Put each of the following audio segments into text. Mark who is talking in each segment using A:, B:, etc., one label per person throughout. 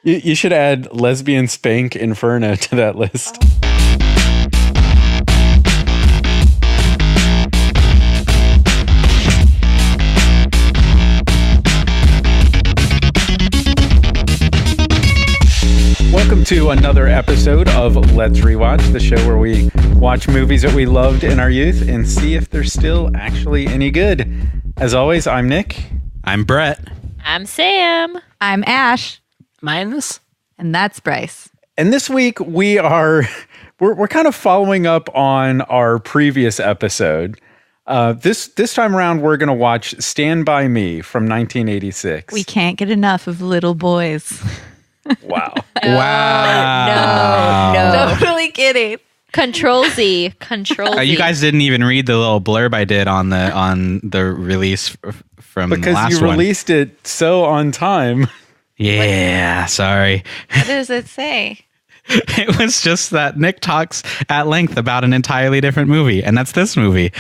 A: You should add Lesbian Spank Inferno to that list. Welcome to another episode of Let's Rewatch, the show where we watch movies that we loved in our youth and see if they're still actually any good. As always, I'm Nick.
B: I'm Bret.
C: I'm Sam.
D: I'm Ash.
E: Mine's.
D: And that's Bryce.
A: And this week we're kind of following up on our previous episode. This time around, we're going to watch Stand By Me from 1986.
D: We can't get enough of little boys.
A: Wow.
B: Wow.
C: No.
D: Totally kidding.
C: Control Z. Control Z.
B: You guys didn't even read the little blurb I did on the release from the last one.
A: Because you released it so on time.
B: Yeah, sorry.
D: What does it say?
B: It was just that Nick talks at length about an entirely different movie, and that's this movie.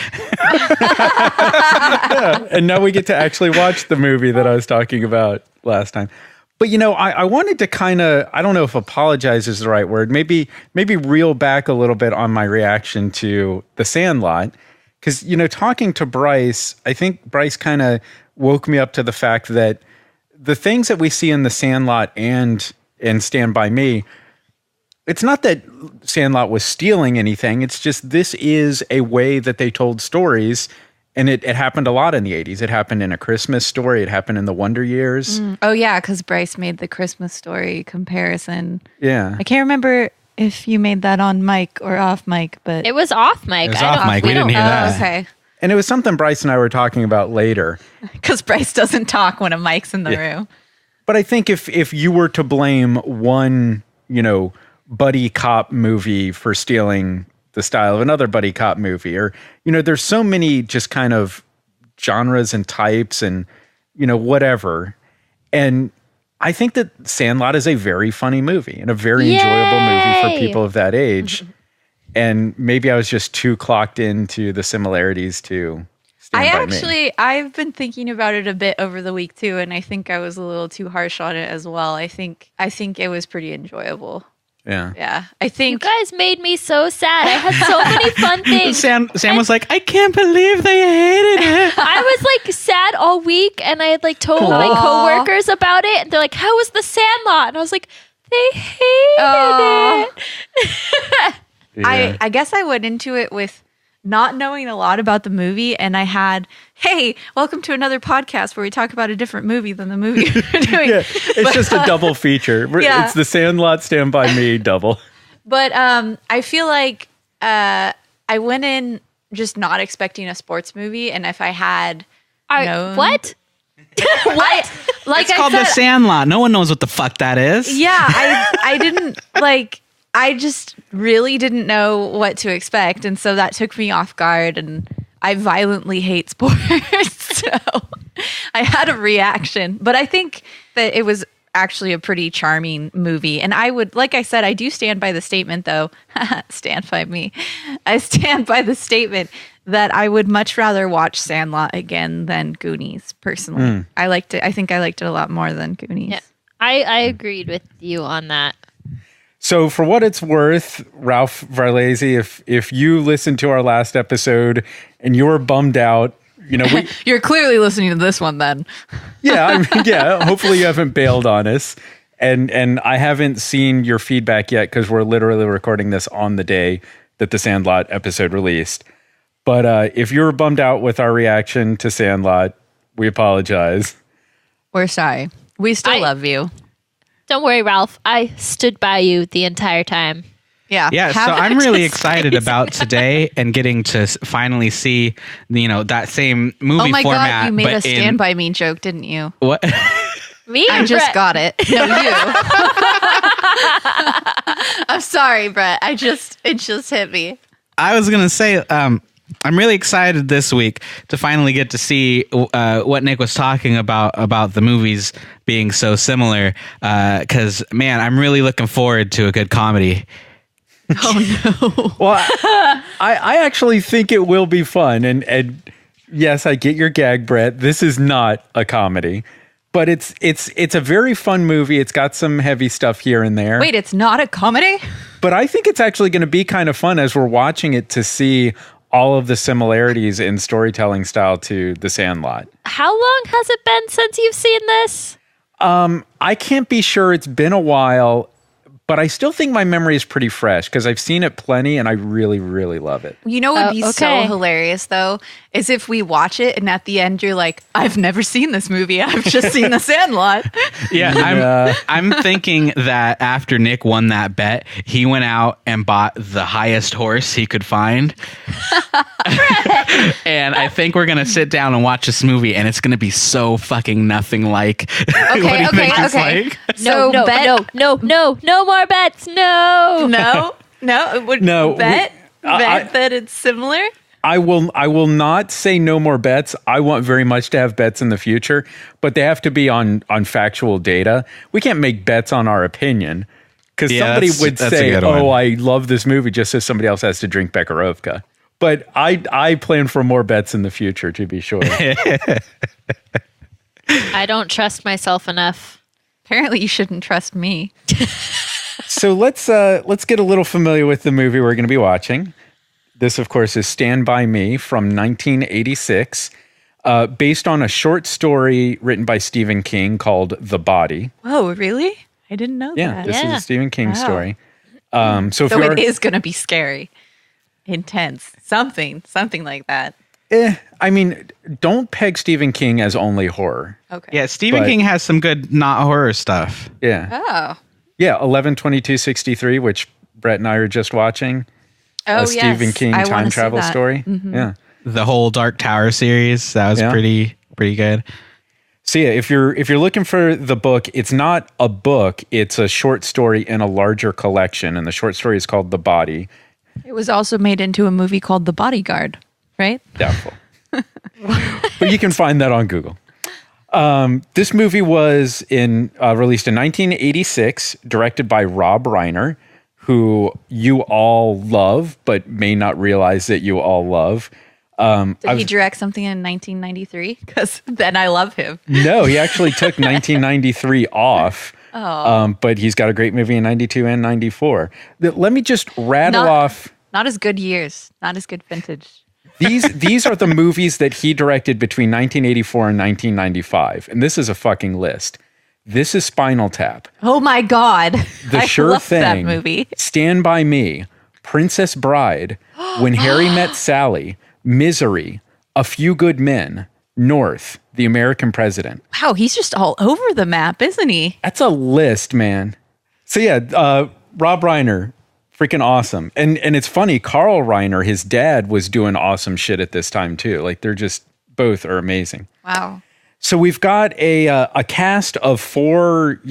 A: Yeah, and now we get to actually watch the movie that I was talking about last time. But, you know, I wanted to kind of, I don't know if apologize is the right word, maybe reel back a little bit on my reaction to The Sandlot. Because, you know, talking to Bryce, I think Bryce kind of woke me up to the fact that the things that we see in The Sandlot and Stand By Me, it's not that Sandlot was stealing anything. It's just this is a way that they told stories. And it happened a lot in the 80s. It happened in A Christmas Story. It happened in The Wonder Years.
D: Oh, yeah, because Bryce made the Christmas Story comparison.
A: Yeah.
D: I can't remember if you made that on mic or off mic, but...
C: It was off mic.
B: It was off mic. We didn't hear that.
D: Okay.
A: And it was something Bryce and I were talking about later.
D: Because Bryce doesn't talk when a mic's in the room.
A: But I think if you were to blame one, you know, buddy cop movie for stealing the style of another buddy cop movie, or, you know, there's so many just kind of genres and types and, you know, whatever. And I think that Sandlot is a very funny movie and a very enjoyable movie for people of that age. And maybe I was just too clocked into the similarities to Stand By Me.
D: I've been thinking about it a bit over the week too, and I think I was a little too harsh on it as well. I think it was pretty enjoyable.
A: Yeah.
D: I think
C: You guys made me so sad. I had so many fun things.
B: Sam was like, I can't believe they hated it.
C: I was like sad all week, and I had like told my coworkers about it, and they're like, "How was The Sandlot?" And I was like, "They hated it."
A: Yeah.
D: I guess I went into it with not knowing a lot about the movie, and I had, hey, welcome to another podcast where we talk about a different movie than the movie we're doing.
A: Yeah, it's just a double feature.
D: Yeah.
A: It's The Sandlot, Stand By Me, double.
D: But I feel like I went in just not expecting a sports movie, and if I had known...
C: What?
D: What? Like
B: It's called The Sandlot. No one knows what the fuck that is.
D: Yeah, I didn't, like... I just really didn't know what to expect, and so that took me off guard, and I violently hate sports, so I had a reaction. But I think that it was actually a pretty charming movie, and I would, like I said, I do stand by the statement, though. Stand by me. I stand by the statement that I would much rather watch Sandlot again than Goonies, personally. I liked it. I think I liked it a lot more than Goonies.
C: Yeah, I agreed with you on that.
A: So for what it's worth, Ralph Varlese, if you listened to our last episode and you're bummed out, you know,
D: You're clearly listening to this one then.
A: hopefully you haven't bailed on us. And I haven't seen your feedback yet because we're literally recording this on the day that the Sandlot episode released. But if you were bummed out with our reaction to Sandlot, we apologize.
D: We're sorry. We still love you.
C: Don't worry, Ralph. I stood by you the entire time.
D: Yeah.
B: Yeah, so I'm really excited about today and getting to finally see, you know, that same movie
D: Oh my
B: format.
D: God, you made a
B: but
D: Stand By Me joke, didn't you?
B: What?
C: Me?
D: I just
C: Bret?
D: got it. No, you. I'm sorry, Bret. It just hit me.
B: I was gonna say, I'm really excited this week to finally get to see what Nick was talking about the movies being so similar. Because, man, I'm really looking forward to a good comedy.
D: Oh, no.
A: Well, I actually think it will be fun. And yes, I get your gag, Bret. This is not a comedy. But it's a very fun movie. It's got some heavy stuff here and there.
D: Wait, it's not a comedy?
A: But I think it's actually going to be kind of fun as we're watching it to see all of the similarities in storytelling style to The Sandlot.
C: How long has it been since you've seen this?
A: I can't be sure. It's been a while, but I still think my memory is pretty fresh because I've seen it plenty and I really, really love it.
D: You know what would be so
C: okay.
D: hilarious, though, is if we watch it and at the end you're like, I've never seen this movie. I've just seen The Sandlot.
B: Yeah, I'm thinking that after Nick won that bet, he went out and bought the highest horse he could find. And I think we're going to sit down and watch this movie and it's going to be so fucking nothing like what he thinks it's like.
C: No more bets. No.
D: Bet that it's similar.
A: I will not say no more bets. I want very much to have bets in the future, but they have to be on factual data. We can't make bets on our opinion because somebody would say, "Oh, I love this movie," just so somebody else has to drink Bekarovka. But I plan for more bets in the future, to be sure.
C: I don't trust myself enough.
D: Apparently, you shouldn't trust me.
A: So let's get a little familiar with the movie we're going to be watching. This, of course, is Stand By Me from 1986, based on a short story written by Stephen King called The Body.
D: Whoa, really? I didn't know that.
A: This is a Stephen King story. So
D: it is going to be scary, intense, something like that.
A: I mean, don't peg Stephen King as only horror.
D: Okay.
B: Yeah, Stephen King has some good not horror stuff.
A: Yeah.
D: Oh.
A: Yeah, 11/22/63, which Bret and I are just watching.
D: Oh,
A: Stephen King time travel story.
D: Mm-hmm.
A: Yeah.
B: The whole Dark Tower series, that was pretty good.
A: So yeah, if you're looking for the book, it's not a book, it's a short story in a larger collection, and the short story is called The Body.
D: It was also made into a movie called The Bodyguard, right?
A: Doubtful. But you can find that on Google. This movie was released in 1986, directed by Rob Reiner, who you all love, but may not realize that you all love.
D: Did he direct something in 1993? Because then I love him.
A: No, he actually took 1993 off. But he's got a great movie in 92 and 94. Let me just rattle off.
D: Not as good years. Not as good vintage.
A: These are the movies that he directed between 1984 and 1995. And this is a fucking list. This is Spinal Tap.
D: Oh my God.
A: The
D: I
A: Sure
D: love
A: Thing.
D: That movie.
A: Stand By Me. Princess Bride. When Harry Met Sally. Misery. A Few Good Men. North. The American President.
D: Wow, he's just all over the map, isn't he?
A: That's a list, man. So yeah, Rob Reiner, freaking awesome. And it's funny, Carl Reiner, his dad, was doing awesome shit at this time too. Like they're just both are amazing.
D: Wow.
A: So we've got a cast of 4,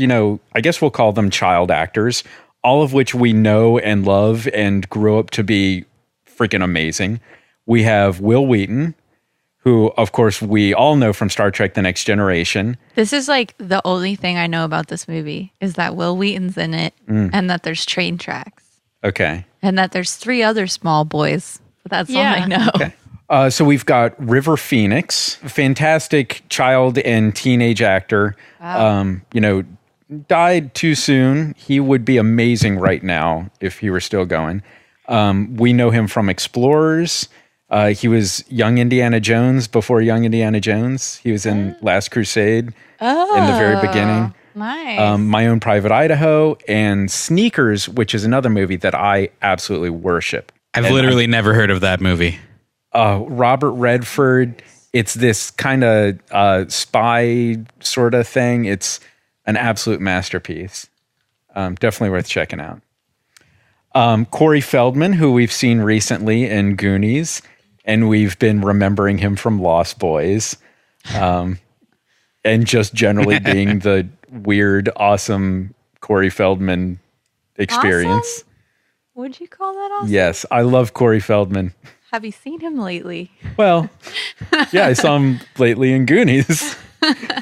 A: I guess we'll call them child actors, all of which we know and love and grew up to be freaking amazing. We have Will Wheaton, who, of course, we all know from Star Trek: The Next Generation.
D: This is like the only thing I know about this movie is that Will Wheaton's in it and that there's train tracks.
A: Okay.
D: And that there's 3 other small boys. But that's all I know.
A: Okay. So we've got River Phoenix, fantastic child and teenage actor.
D: Wow.
A: Died too soon. He would be amazing right now if he were still going. We know him from Explorers. He was young Indiana Jones before Young Indiana Jones. He was in Last Crusade in the very beginning.
D: Nice.
A: My Own Private Idaho and Sneakers, which is another movie that I absolutely worship.
B: I've literally never heard of that movie.
A: Robert Redford. It's this kind of spy sort of thing. It's an absolute masterpiece. Definitely worth checking out. Corey Feldman, who we've seen recently in Goonies, and we've been remembering him from Lost Boys, and just generally being the weird, awesome Corey Feldman experience.
D: Awesome? Would you call that awesome?
A: Yes, I love Corey Feldman.
D: Have you seen him lately?
A: Well, yeah, I saw him lately in Goonies.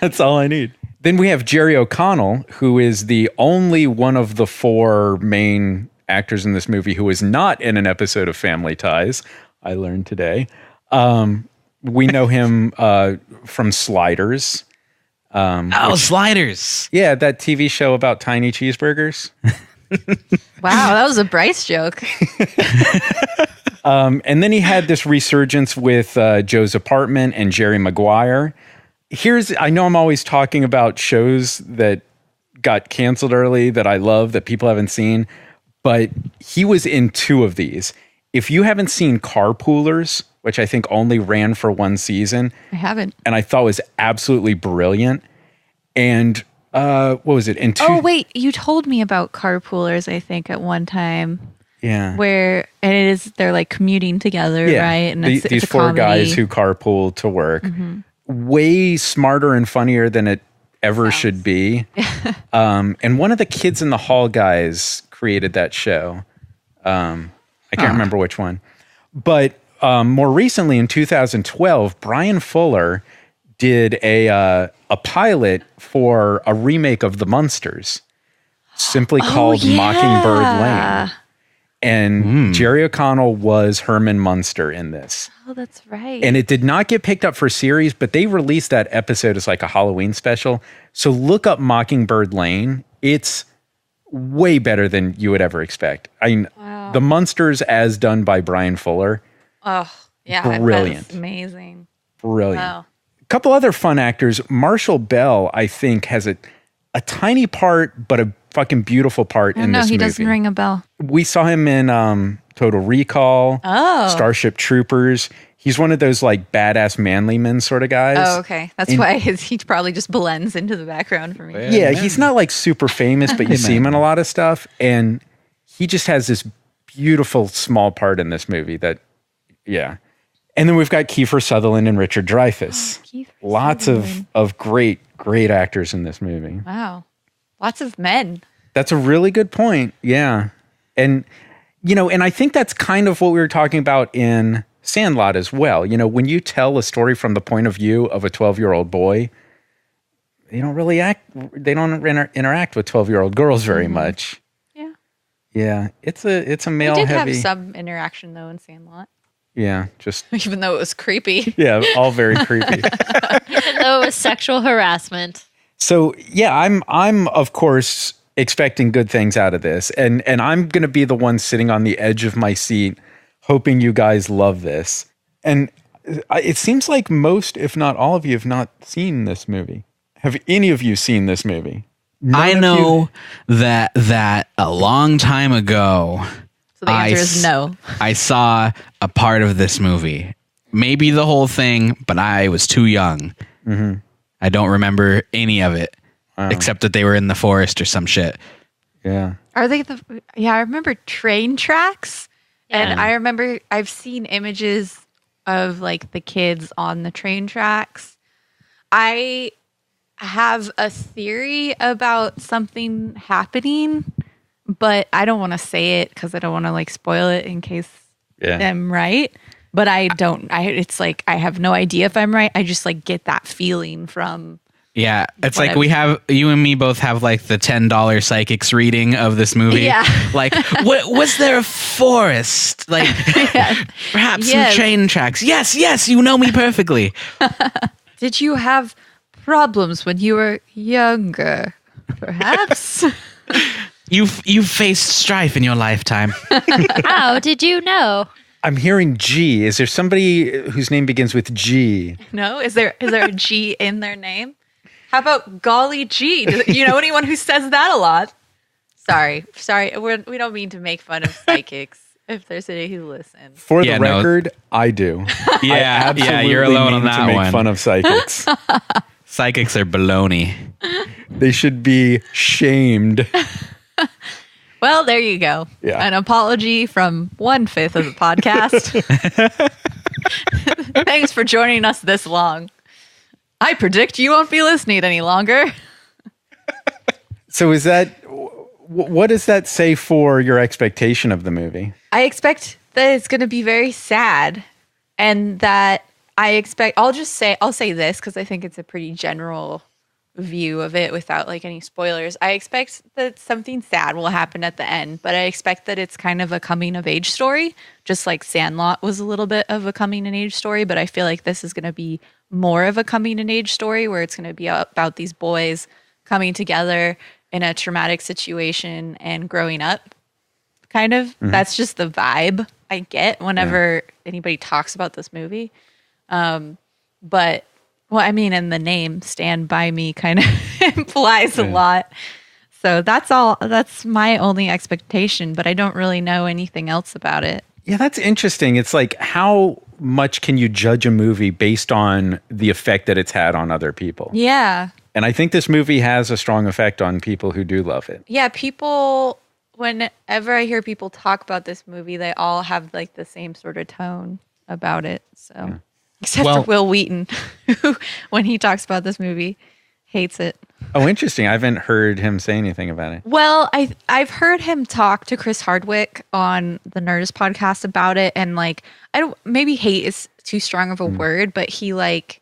A: That's all I need. Then we have Jerry O'Connell, who is the only one of the 4 main actors in this movie who is not in an episode of Family Ties. I learned today. We know him from Sliders.
B: Sliders.
A: Yeah, that TV show about tiny cheeseburgers.
D: Wow, that was a Bryce joke.
A: And then he had this resurgence with Joe's Apartment and Jerry Maguire. I know I'm always talking about shows that got canceled early that I love that people haven't seen, but he was in 2 of these. If you haven't seen Carpoolers, which I think only ran for 1 season.
D: I haven't.
A: And I thought was absolutely brilliant. And what was it?
D: Oh, wait. You told me about Carpoolers, I think, at one time.
A: Yeah.
D: Where they're like commuting together, right? And
A: these
D: it's a
A: 4
D: comedy.
A: guys who carpool to work. Way smarter and funnier than it ever should be. And one of the Kids in the Hall guys created that show. I can't remember which one. But more recently, in 2012, Brian Fuller did a pilot for a remake of The Munsters, simply called Mockingbird Lane. And Jerry O'Connell was Herman Munster in this.
D: Oh, that's right.
A: And it did not get picked up for series, but they released that episode as like a Halloween special. So look up Mockingbird Lane. It's way better than you would ever expect. I mean, The Munsters as done by Brian Fuller.
D: Oh, yeah.
A: Brilliant.
D: That's amazing.
A: Brilliant.
D: Wow.
A: A couple other fun actors. Marshall Bell, I think, has a tiny part, but a fucking beautiful part in this movie.
D: No, he doesn't ring a bell.
A: We saw him in Total Recall, Starship Troopers. He's one of those like badass manly men sort of guys.
D: Oh, okay. That's why he probably just blends into the background for me.
A: Yeah, he's not like super famous, but you see him in a lot of stuff. And he just has this beautiful small part in this movie that, yeah. And then we've got Kiefer Sutherland and Richard Dreyfuss. Lots of great actors in this movie.
D: Wow. Lots of men.
A: That's a really good point. Yeah. And, and I think that's kind of what we were talking about in Sandlot as well. When you tell a story from the point of view of a 12-year-old boy, they don't interact with 12-year-old girls very much. Yeah. Yeah. It's a male heavy.
D: We did have some interaction though in Sandlot.
A: Yeah. Just
D: even though it was creepy.
A: Yeah. All very creepy.
C: Even though it was sexual harassment.
A: So yeah, I'm of course expecting good things out of this, and I'm going to be the one sitting on the edge of my seat, hoping you guys love this. And it seems like most, if not all of you, have not seen this movie. Have any of you seen this movie?
B: I know that a long time ago.
D: So the answer is no.
B: I saw a part of this movie, maybe the whole thing, but I was too young. Mm-hmm. I don't remember any of it, except that they were in the forest or some shit.
A: Yeah.
D: Are they I remember train tracks. Yeah. And I remember I've seen images of like the kids on the train tracks. I have a theory about something happening, but I don't want to say it because I don't want to like spoil it in case I'm right. But it's like, I have no idea if I'm right. I just like get that feeling from.
B: Yeah. It's like you and me both have like the $10 psychics reading of this movie. Yeah. Like, was there a forest? Like, perhaps some train tracks. Yes. You know me perfectly.
D: Did you have problems when you were younger? Perhaps.
B: You've faced strife in your lifetime.
C: How did you know?
A: I'm hearing G. Is there somebody whose name begins with G?
D: No? Is there a G in their name? How about golly G? Do you know anyone who says that a lot? Sorry. We don't mean to make fun of psychics if there's any who listen.
A: For the record, I do.
B: Yeah, you're alone on that
A: to make
B: one.
A: Fun of psychics.
B: Psychics are baloney.
A: They should be shamed.
D: Well, there you go.
A: Yeah.
D: An apology from 1/5 of the podcast. Thanks for joining us this long. I predict you won't be listening any longer.
A: So what does that say for your expectation of the movie?
D: I expect that it's going to be very sad, and that I'll say this because I think it's a pretty general view of it without like any spoilers. I expect that something sad will happen at the end, but I expect that it's kind of a coming of age story, just like Sandlot was a little bit of a coming of age story, but I feel like this is going to be more of a coming of age story where it's going to be about these boys coming together in a traumatic situation and growing up. Kind of. That's just the vibe I get whenever anybody talks about this movie. But well, I mean, and the name Stand By Me kind of implies a lot. So that's all. That's my only expectation, but I don't really know anything else about it.
A: Yeah, that's interesting. It's like, how much can you judge a movie based on the effect that it's had on other people?
D: Yeah.
A: And I think this movie has a strong effect on people who do love it.
D: Yeah, people, whenever I hear people talk about this movie, they all have like the same sort of tone about it. So, except for Will Wheaton, who, when he talks about this movie, hates it.
A: Oh, interesting. I haven't heard him say anything about it.
D: Well, I've heard him talk to Chris Hardwick on the Nerdist podcast about it, and like, I don't, maybe hate is too strong of a word, but he like,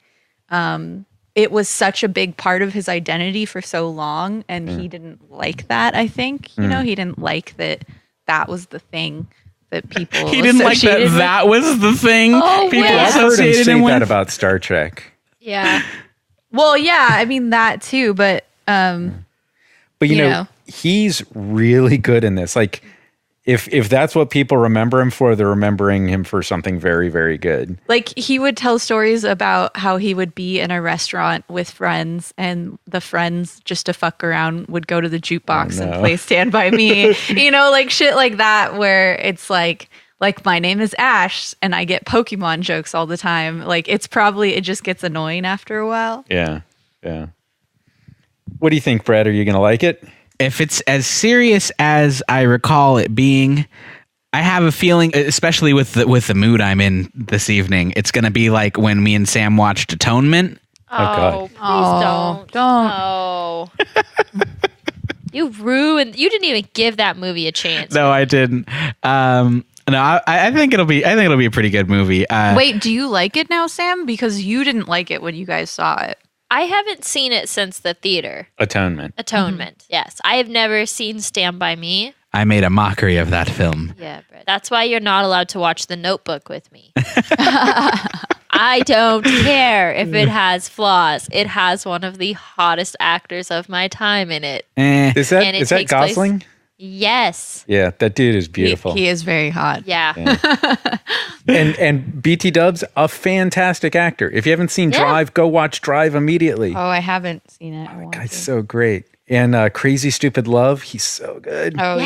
D: it was such a big part of his identity for so long, and he didn't like that. I think, you know, he didn't like that was the thing that people
B: He didn't like that was the thing people
A: I've heard him
B: associated
A: say
B: him with.
A: that about Star Trek.
C: Yeah.
D: Well, yeah, I mean that too, but
A: you know, he's really good in this. Like, if that's what people remember him for, they're remembering him for something very, very good.
D: like he would tell stories about how he would be in a restaurant with friends, and the friends, just to fuck around, would go to the jukebox and play Stand By Me. You know, like shit like that, where it's like my name is Ash and I get Pokemon jokes all the time. Like it just gets annoying after a while.
A: Yeah. Yeah. What do you think, Brett? Are you going to like it?
B: If it's as serious as I recall it being, I have a feeling, especially with the mood I'm in this evening, it's going to be like when me and Sam watched Atonement.
A: God.
C: Please don't.
D: Don't.
C: No. You didn't even give that movie a chance.
B: No, I didn't. No, I think it'll be a pretty good movie.
D: Wait, do you like it now, Sam? Because you didn't like it when you guys saw it.
C: I haven't seen it since the theater.
A: Atonement.
C: Yes. I have never seen Stand By Me.
B: I made a mockery of that film.
C: Yeah, Brett. That's why you're not allowed to watch The Notebook with me. I don't care if it has flaws. It has one of the hottest actors of my time in it.
A: Is that
C: And it
A: that
C: takes place-
A: Gosling?
C: Yes.
A: Yeah, that dude is beautiful.
D: He is very hot.
C: Yeah.
A: And BT Dubs, a fantastic actor. If you haven't seen
C: Yeah.
A: Drive, go watch Drive immediately.
D: Oh, I haven't seen it. I want
A: Guy's
D: to.
A: so great. And Crazy Stupid Love, he's so good.
D: Oh yeah.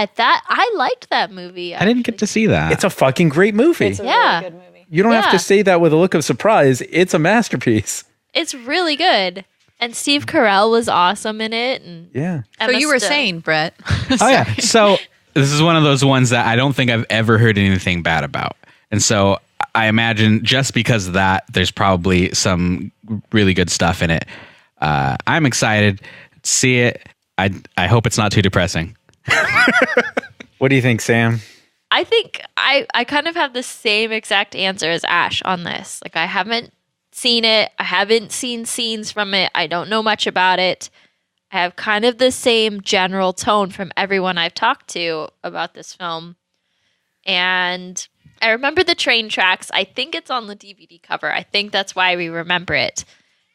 C: Yeah, that I liked that movie.
B: I didn't get to see that.
A: It's a fucking great movie.
D: It's a
C: Yeah.
D: really good movie.
A: You don't have
C: Yeah.
A: to say that with a look of surprise. It's a masterpiece.
C: It's really good. And Steve Carell was awesome in it. And
A: Yeah.
D: So
C: Emma
D: you were
C: Stone.
D: saying, Brett.
B: Oh yeah. So this is one of those ones that I don't think I've ever heard anything bad about. And so I imagine just because of that, there's probably some really good stuff in it. I'm excited to see it. I hope it's not too depressing.
A: What do you think, Sam?
C: I think I kind of have the same exact answer as Ash on this. Like, I haven't seen it. I haven't seen scenes from it. I don't know much about it. I have kind of the same general tone from everyone I've talked to about this film. And I remember the train tracks. I think it's on the DVD cover. I think that's why we remember it.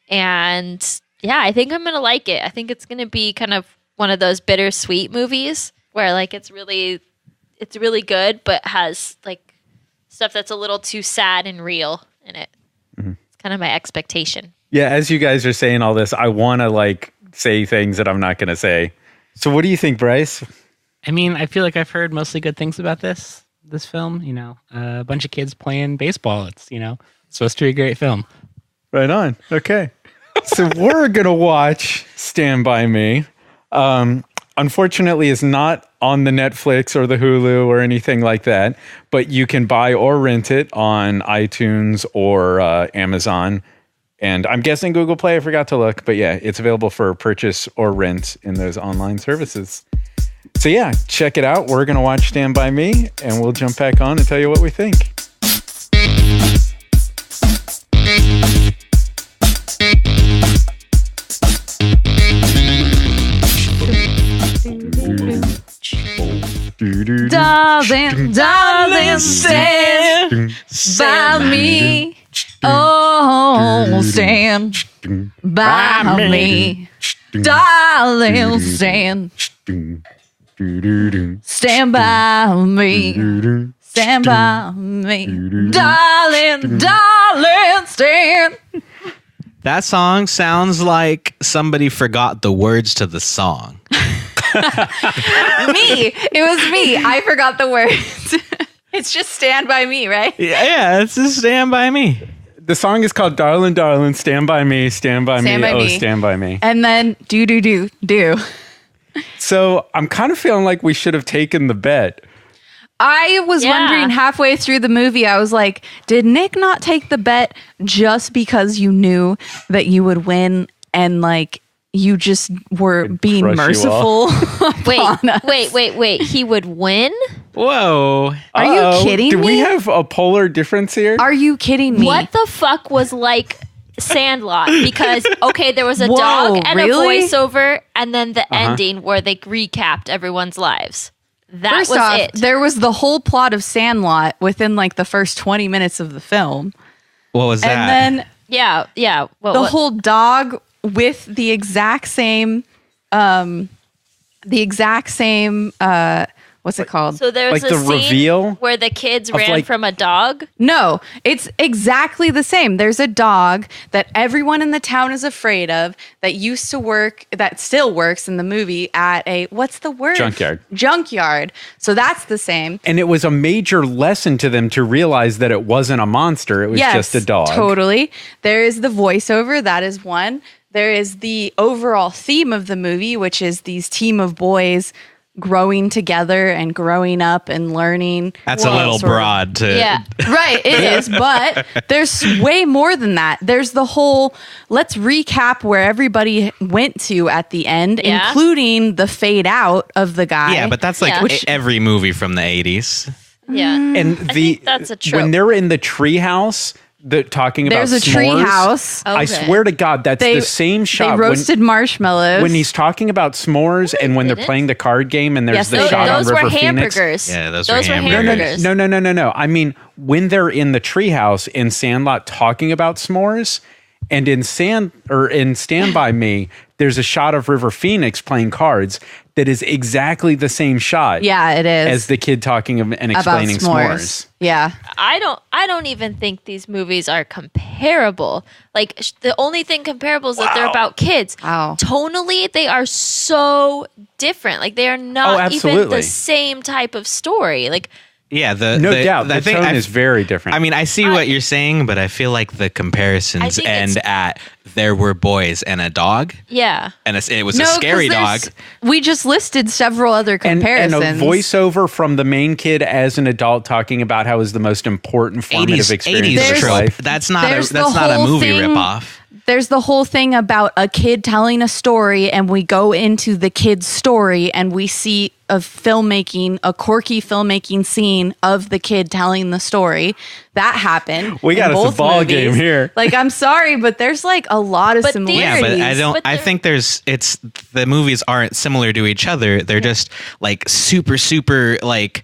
C: And yeah, I think I'm going to like it. I think it's going to be kind of one of those bittersweet movies where like it's really good, but has like stuff that's a little too sad and real in it. It's kind of my expectation.
A: Yeah, as you guys are saying all this, I want to like say things that I'm not going to say. So what do you think, Bryce?
E: I mean, I feel like I've heard mostly good things about this film. You know, a bunch of kids playing baseball. It's supposed to be a great film.
A: Right on. Okay. So we're going to watch Stand By Me. Unfortunately, it's not on the Netflix or the Hulu or anything like that, but you can buy or rent it on iTunes or Amazon. And I'm guessing Google Play. I forgot to look. But yeah, it's available for purchase or rent in those online services. So yeah, check it out. We're going to watch Stand By Me, and we'll jump back on and tell you what we think.
D: Darling, darling, stand by me. Oh, stand by me. Darling, stand by me. Stand by me. Darling, darling, stand.
B: That song sounds like somebody forgot the words to the song.
D: Me. It was me. I forgot the words. It's just Stand By Me, right?
B: Yeah, it's just Stand By Me.
A: The song is called Darling, Darling, Stand By Me, Stand By
D: Stand
A: Me,
D: by
A: Oh,
D: me.
A: Stand By Me.
D: And then do.
A: So I'm kind of feeling like we should have taken the bet.
D: I was wondering halfway through the movie, I was like, did Nick not take the bet just because you knew that you would win and like you just were being
A: crush you
D: merciful?
C: Wait. He would win?
B: Whoa.
D: Are you kidding
A: Do
D: me?
A: we have a polar difference here?
D: Are you kidding me?
C: What the fuck was like Sandlot? Because, okay, there was a
D: Whoa,
C: dog and
D: really?
C: a voiceover, and then the ending where they recapped everyone's lives. That
D: First
C: was
D: off,
C: it.
D: there was the whole plot of Sandlot within like the first 20 minutes of the film.
B: What was that?
D: And then
C: Yeah.
D: the whole dog with the exact same what's it called?
C: So there's
A: Like
C: a
A: the
C: scene
A: reveal
C: where the kids ran
A: like-
C: from a dog.
D: No, it's exactly the same. There's a dog that everyone in the town is afraid of that used to work, that still works in the movie at a, what's the word? Junkyard. So that's the same.
A: And it was a major lesson to them to realize that it wasn't a monster. It was just a dog.
D: Totally. There is the voiceover. That is one. There is the overall theme of the movie, which is these team of boys growing together and growing up and learning.
B: That's a little
D: sort of-
B: broad to.
C: Yeah.
D: Right, it is, but there's way more than that. There's the whole, let's recap where everybody went to at the end,
C: Yeah.
D: including the fade out of the guy.
B: Yeah, but that's like
C: Yeah.
B: every movie from the 80s.
C: Yeah.
A: And
C: think that's a trope.
A: when they're in the treehouse, talking
D: There's
A: about
D: a tree
A: s'mores,
D: house.
A: I
C: Okay.
A: swear to God, that's the same
D: They
A: shot.
D: roasted marshmallows.
A: when he's talking about s'mores and when they're
C: didn't.
A: playing the card game and there's
D: Yes,
A: the
D: they
A: shot
D: did.
A: on
C: Those
A: River
C: were
A: Phoenix.
C: hamburgers.
B: Yeah, those
C: were
B: were hamburgers.
C: hamburgers.
A: No. I mean, when they're in the treehouse in Sandlot talking about s'mores, and in Stand By Me, there's a shot of River Phoenix playing cards that is exactly the same shot.
D: Yeah, it is.
A: As the kid talking and
D: about
A: explaining s'mores.
D: Yeah.
C: I don't even think these movies are comparable. Like the only thing comparable is that they're about kids.
D: Wow.
C: Tonally, they are so different. Like they are not even
A: absolutely.
C: the same type of story. Like
B: Yeah,
A: No doubt. The tone is very different.
B: I mean, I see what you're saying, but I feel like the
C: I
B: comparisons
C: think
B: end
C: it's-
B: at there were boys and a dog,
C: yeah.
B: and it was
D: No,
B: a
D: 'cause
B: scary dog.
D: we just listed several other
A: and
D: comparisons.
A: a voiceover from the main kid as an adult talking about how it was the most important formative experience of his
B: trope.
A: life.
B: That's not
D: There's
B: that's
D: the
B: not a
D: whole
B: movie
D: thing-
B: ripoff.
D: There's the whole thing about a kid telling a story, and we go into the kid's story and we see a quirky filmmaking scene of the kid telling the story. That happened.
A: We got
D: in
A: us a
D: both
A: ball
D: movies.
A: game here.
D: Like, I'm sorry, but there's like a lot of
C: But these-
B: Yeah,
D: similarities.
B: but I don't.
C: But
B: I
C: they're-
B: think the movies aren't similar to each other. They're just like super like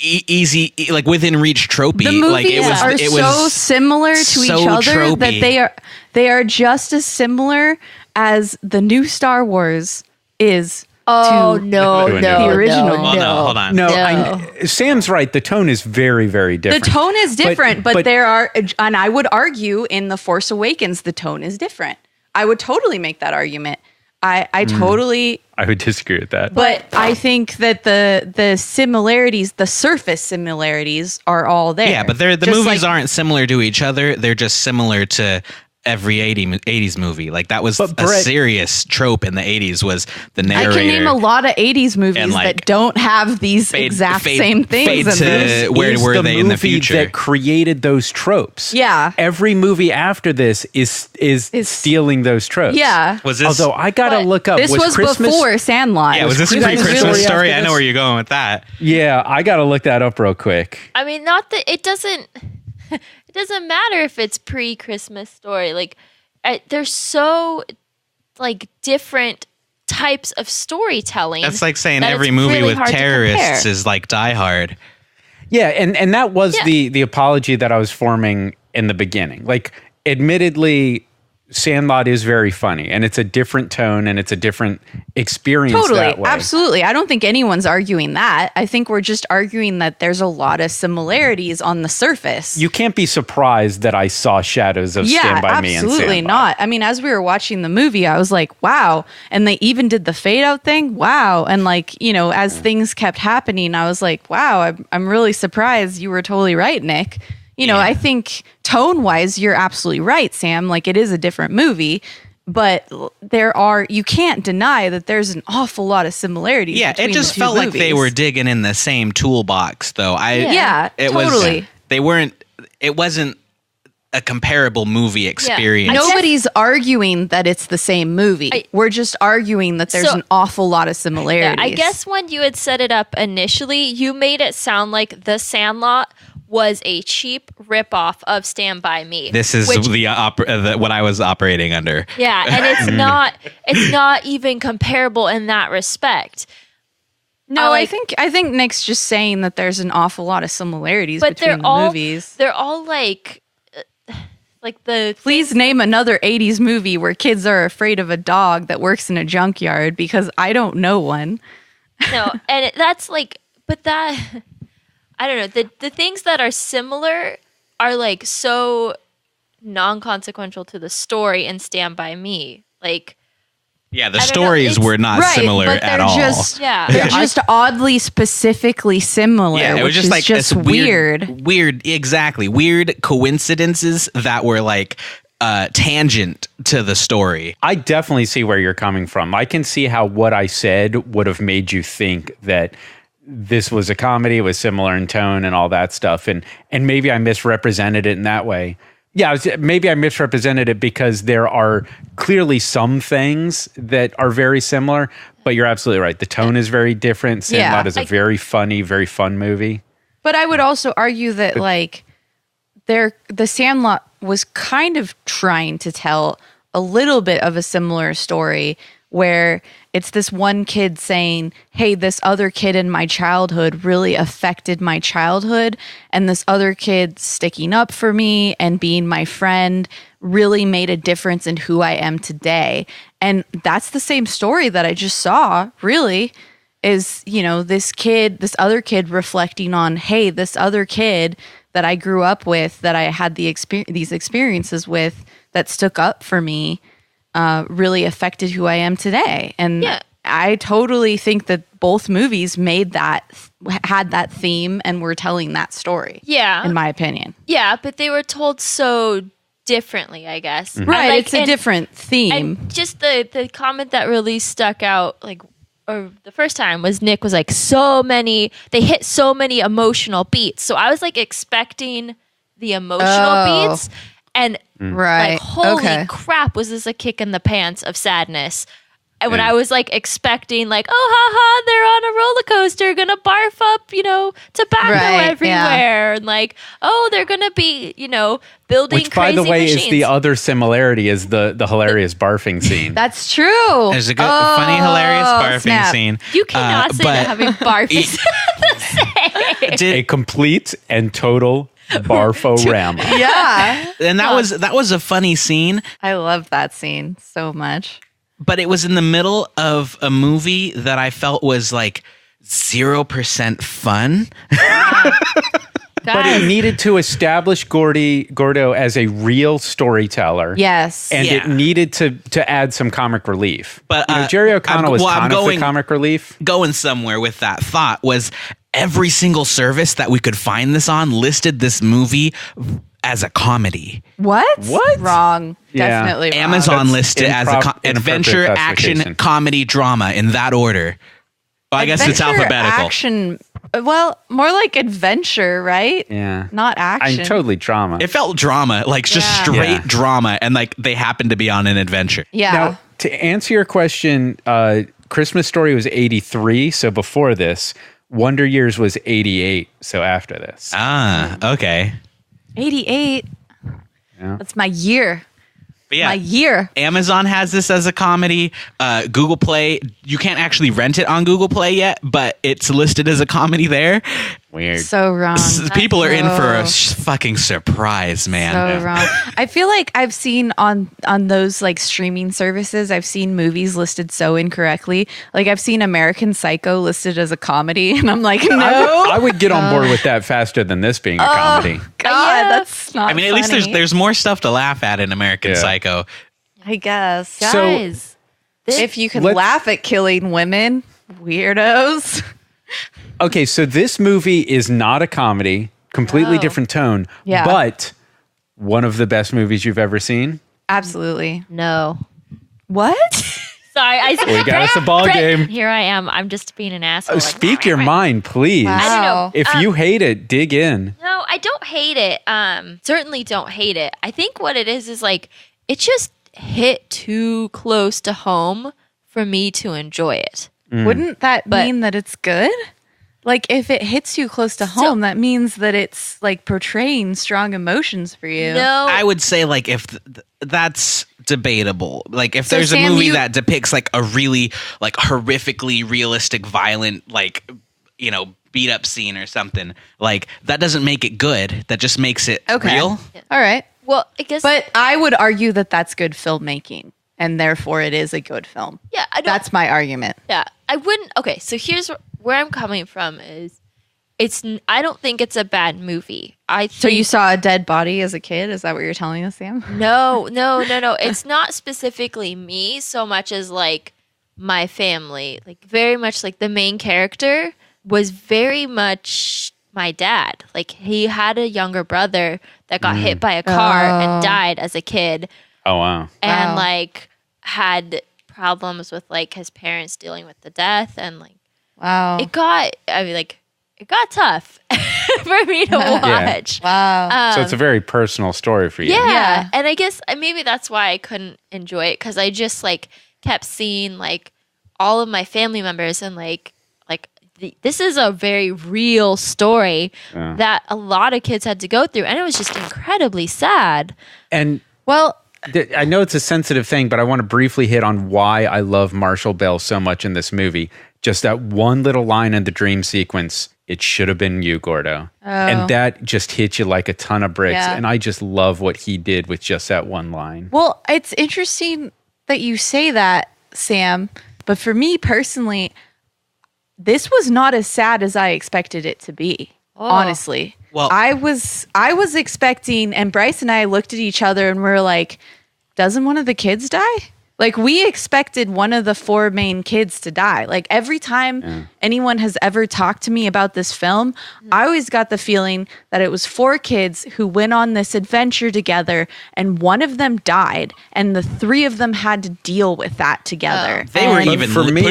B: easy, like within reach tropey.
D: The movies
B: like it was
D: so similar to
B: so
D: each other that
B: tropey.
D: they are just as similar as the new Star Wars is.
C: Oh
D: to
C: no,
A: the
C: no,
D: original.
C: no,
B: Well, no, hold on.
A: No, Sam's right. The tone is very, very
D: The
A: different.
D: tone is different, but
A: but-
D: there are, and I would argue in The Force Awakens, the tone is different. I would totally make that argument. I totally,
A: I would disagree with that.
D: but I think that the similarities, the surface similarities, are all there.
B: Yeah, but the
D: Just
B: movies
D: like-
B: aren't similar to each other. They're just similar to every 80s movie. Like that was
A: But
B: a
A: Bret-
B: serious trope in the 80s was the
D: I
B: narrator.
D: can name a lot of 80s movies
B: and, like,
D: that don't have these exact same things.
B: fade
D: in
B: to
D: them.
B: where
A: Is
B: were
A: the
B: they in the
A: movie
B: future?
A: that created those tropes.
D: Yeah.
A: Every movie after this is stealing those tropes.
D: Yeah.
B: was this?
A: Although I gotta
C: But
A: look up.
D: This was
A: Christmas?
D: before Sandlot.
B: yeah, was this
A: Christmas
B: pre-Christmas
A: Story
B: story?
A: after
B: I know
A: this?
B: where you're going with that.
A: Yeah, I gotta look that up real quick.
C: I mean, not that it doesn't. It doesn't matter if it's pre-Christmas story. Like, they're so like different types of storytelling.
B: That's like saying
C: that
B: every
C: it's
B: movie
C: really
B: with
C: hard to
B: terrorists
C: compare.
B: is like Die Hard.
A: Yeah, and that was
C: Yeah.
A: the apology that I was forming in the beginning. Like, admittedly, Sandlot is very funny, and it's a different tone, and it's a different experience
D: Totally.
A: that way.
D: Absolutely. I don't think anyone's arguing that. I think we're just arguing that there's a lot of similarities on the surface.
A: You can't be surprised that I saw shadows of Stand By Me and
D: absolutely
A: Stand By.
D: not. I mean, as we were watching the movie, I was like, wow. And they even did the fade out thing. Wow. And like, as things kept happening, I was like, wow, I'm really surprised. You were totally right, Nick. I think tone wise, you're absolutely right, Sam. Like, it is a different movie, but you can't deny that there's an awful lot of similarities.
B: Yeah,
D: between
B: it just
D: the two
B: felt like they
D: movies.
B: were digging in the same toolbox, though.
D: Yeah,
B: it
D: totally.
B: It wasn't a comparable movie experience.
D: Nobody's arguing that it's the same movie. We're just arguing that there's
C: So-
D: an awful lot of similarities.
C: Yeah, I guess when you had set it up initially, you made it sound like The Sandlot was a cheap ripoff of Stand By Me.
B: This is
C: which-
B: what I was operating under.
C: Yeah, and it's not even comparable in that respect.
D: No,
C: I
D: I think Nick's just saying that there's an awful lot of similarities
C: But
D: between the movies.
C: they're all like the
D: Please name another 80s movie where kids are afraid of a dog that works in a junkyard, because I don't know one.
C: no, and that's like, but that I don't know. The things that are similar are like so non-consequential to the story in Stand By Me. Like,
B: Yeah, the
C: I don't know,
B: stories
C: it's-
B: were not similar
D: but
B: at
D: they're
B: all.
D: just
C: Yeah.
D: they're just oddly specifically similar.
B: Yeah, it was
D: which
B: just
D: is
B: like
D: just
B: this weird, exactly, weird coincidences that were like tangent to the story.
A: I definitely see where you're coming from. I can see how what I said would have made you think that this was a comedy, it was similar in tone and all that stuff. And maybe I misrepresented it in that way. Yeah, maybe I misrepresented it because there are clearly some things that are very similar, but you're absolutely right. The tone is very different. Sandlot is a very funny, very fun movie.
D: But I would also argue that the Sandlot was kind of trying to tell a little bit of a similar story, where it's this one kid saying, hey, this other kid in my childhood really affected my childhood, and this other kid sticking up for me and being my friend really made a difference in who I am today. And that's the same story that I just saw, really, is, this other kid reflecting on, hey, this other kid that I grew up with, that I had these experiences with, that stuck up for me, really affected who I am today. And I totally think that both movies had that theme and were telling that story.
C: Yeah.
D: In my opinion.
C: Yeah, but they were told so differently, I guess.
A: Mm-hmm.
D: Right.
C: Like,
D: It's a different theme.
C: And just the comment that really stuck out, like, or the first time, was Nick was like, they hit so many emotional beats. So I was like expecting the emotional beats, and
D: Right.
C: like, holy
D: Okay.
C: crap, was this a kick in the pants of sadness? And when I was like expecting, like, oh, haha, they're on a roller coaster, gonna barf up, tobacco
D: Right,
C: everywhere, and like, oh, they're gonna be, building
A: Which, by
C: crazy
A: the way,
C: machines.
A: is the other similarity is the hilarious barfing scene.
D: That's true.
B: There's a good, funny, hilarious barfing
D: snap.
B: scene.
C: You cannot say
B: but
C: that having barf.
A: A complete and total barforama.
D: Yeah.
B: And that was a funny scene,
D: I love that scene so much.
B: but it was in the middle of a movie that I felt was like 0% fun.
A: But it needed to establish Gordo as a real storyteller.
D: Yes.
A: And
B: Yeah.
A: it needed to add some comic relief.
B: But,
A: Jerry O'Connell was
B: I'm
A: kind of the
B: going-
A: comic relief.
B: Going somewhere with that thought was every single service that we could find this on listed this movie as a comedy.
D: What?
A: What?
D: Wrong.
A: Yeah.
D: Definitely wrong.
B: Amazon
A: That's
B: listed as adventure,
A: inappropriate
B: action,
A: classification.
B: comedy, drama in that order. Well, I guess it's
D: Adventure,
B: alphabetical.
D: Action. Well, more like adventure, right?
A: Yeah.
D: Not action.
A: I'm totally drama.
B: It felt drama, like just
D: Yeah.
B: straight
A: Yeah.
B: drama, and like they happened to be on an adventure.
D: Yeah.
A: Now, to answer your question, Christmas Story was 83, so before this. Wonder Years was 88, so after this.
B: Ah, okay.
D: 88.
A: Yeah.
D: That's my year.
B: But yeah,
D: my year.
B: Amazon has this as a comedy. Google Play, you can't actually rent it on Google Play yet, but it's listed as a comedy there.
A: Weird.
D: So wrong.
B: People are in for a fucking surprise, man.
D: So wrong. I feel like I've seen on those like streaming services, I've seen movies listed so incorrectly. Like I've seen American Psycho listed as a comedy, and I'm like, no.
A: I would get on board with that faster than this being a comedy.
D: God,
C: Yeah.
D: that's not.
B: I mean, at least
D: funny.
B: there's more stuff to laugh at in American Psycho.
D: I guess.
A: So-
C: Guys,
D: If you can
A: Let's-
D: laugh at killing women, weirdos.
A: Okay, so this movie is not a comedy, completely
C: No.
A: different tone,
D: Yeah.
A: but one of the best movies you've ever seen.
D: Absolutely.
C: no.
D: What?
C: Sorry, I
A: We got us a ball game.
C: Here I am. I'm just being an asshole. like,
A: Speak your mind, please.
D: Wow.
C: I don't know.
A: If you hate it, dig in.
C: No, I don't hate it. Certainly don't hate it. I think what it is like it just hit too close to home for me to enjoy it.
D: Wouldn't that
C: But-
D: mean that it's good? Like if it hits you close to home, that means that it's like portraying strong emotions for you.
C: No,
B: I would say like if that's debatable. Like if
D: So,
B: there's a
D: Sam,
B: movie
D: you-
B: that depicts like a really like horrifically realistic, violent, like beat up scene or something, like that doesn't make it good. That just makes it
D: Okay.
B: real.
D: All right.
C: well, I guess,
D: But I would argue that that's good filmmaking, and therefore it is a good film.
C: yeah, I don't.
D: That's my argument.
C: Yeah, I wouldn't. Okay, so here's where I'm coming from. Is I don't think it's a bad movie.
D: So you saw a dead body as a kid? Is that what you're telling us, Sam?
C: No. It's not specifically me so much as like my family. Like very much like the main character was very much my dad. Like he had a younger brother that got hit by a car and died as a kid,
A: Oh, wow.
C: and
D: Wow.
C: like had problems with like his parents dealing with the death, and like
D: Wow.
C: it got tough for me to watch.
D: Wow.
A: So it's a very personal story for you.
C: Yeah. And I guess maybe that's why I couldn't enjoy it, because I just like kept seeing like all of my family members and like this is a very real story that a lot of kids had to go through, and it was just incredibly sad.
A: And
D: Well,
A: I know it's a sensitive thing, but I want to briefly hit on why I love Marshall Bell so much in this movie. Just that one little line in the dream sequence, it should have been you, Gordo. And that just hit you like a ton of bricks.
D: Yeah.
A: And I just love what he did with just that one line.
D: well, it's interesting that you say that, Sam. But for me personally, this was not as sad as I expected it to be. Honestly,
B: Well-
D: I was expecting, and Bryce and I looked at each other and we were like, "Doesn't one of the kids die?" Like we expected one of the four main kids to die. Like every time anyone has ever talked to me about this film, I always got the feeling that it was four kids who went on this adventure together, and one of them died, and the three of them had to deal with that together.
B: They were
D: And-
B: even
A: for me-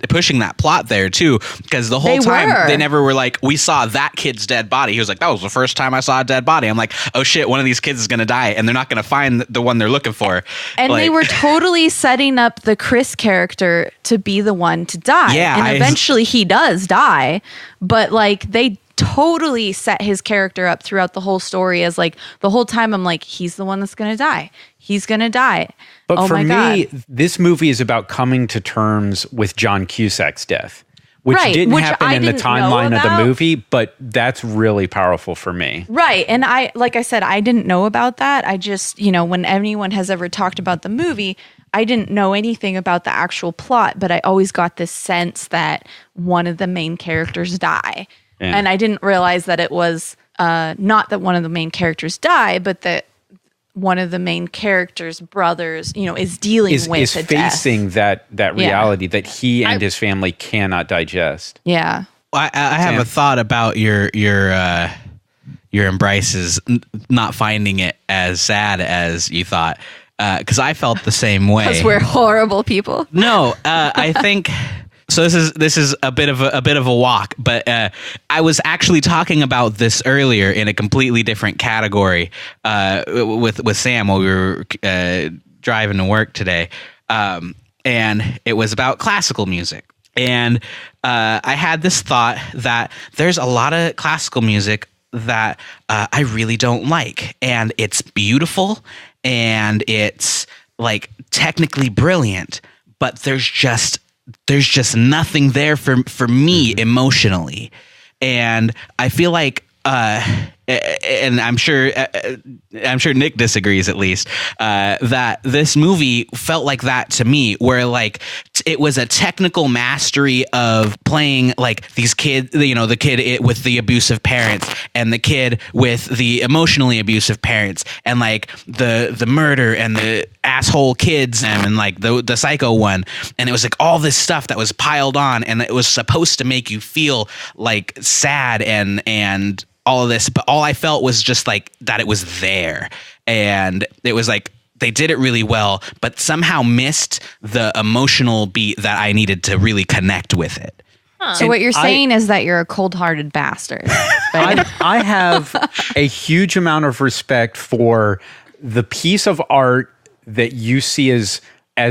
B: pushing that plot there too, because the whole
D: They
B: time
D: were.
B: they never were like, we saw that kid's dead body. He was like, that was the first time I saw a dead body. I'm like, oh shit, one of these kids is gonna die, and they're not gonna find the one they're looking for.
D: And
B: Like-
D: they were totally setting up the Chris character to be the one to die.
B: Yeah,
D: And
B: I-
D: eventually he does die, but like they totally set his character up throughout the whole story as like the whole time I'm like, he's the one that's going to die. He's going to die.
A: But
D: oh
A: for
D: my
A: me,
D: God.
A: this movie is about coming to terms with John Cusack's death, which
D: Right,
A: didn't
D: which
A: happen
D: I
A: in the
D: didn't know
A: timeline of the
D: about.
A: movie, but that's really powerful for me.
D: Right. And I, like I said, I didn't know about that. I just, when anyone has ever talked about the movie, I didn't know anything about the actual plot, but I always got this sense that one of the main characters die.
A: Yeah.
D: And I didn't realize that it was not that one of the main characters die, but that one of the main characters' brothers, is dealing
A: Is
D: with a death.
A: facing that
D: Yeah.
A: reality that he and his family cannot digest.
D: Yeah.
B: I have a thought about your and Bryce's not finding it as sad as you thought, because I felt the same way.
D: Because we're horrible people.
B: No, I think so. This is a bit of a walk, but I was actually talking about this earlier in a completely different category with Sam while we were driving to work today, and it was about classical music. And I had this thought that there's a lot of classical music that I really don't like, and it's beautiful and it's like technically brilliant, but there's just nothing there for me emotionally. And I feel like and I'm sure Nick disagrees at least, that this movie felt like that to me, where like it was a technical mastery of playing like these kids, the kid with the abusive parents and the kid with the emotionally abusive parents, and like the murder and the asshole kids and like the psycho one. And it was like all this stuff that was piled on, and it was supposed to make you feel like sad and all of this, but all I felt was just like that it was there, and it was like they did it really well, but somehow missed the emotional beat that I needed to really connect with it.
D: So what you're saying is that you're a cold-hearted bastard. Right?
A: I have a huge amount of respect for the piece of art that you see as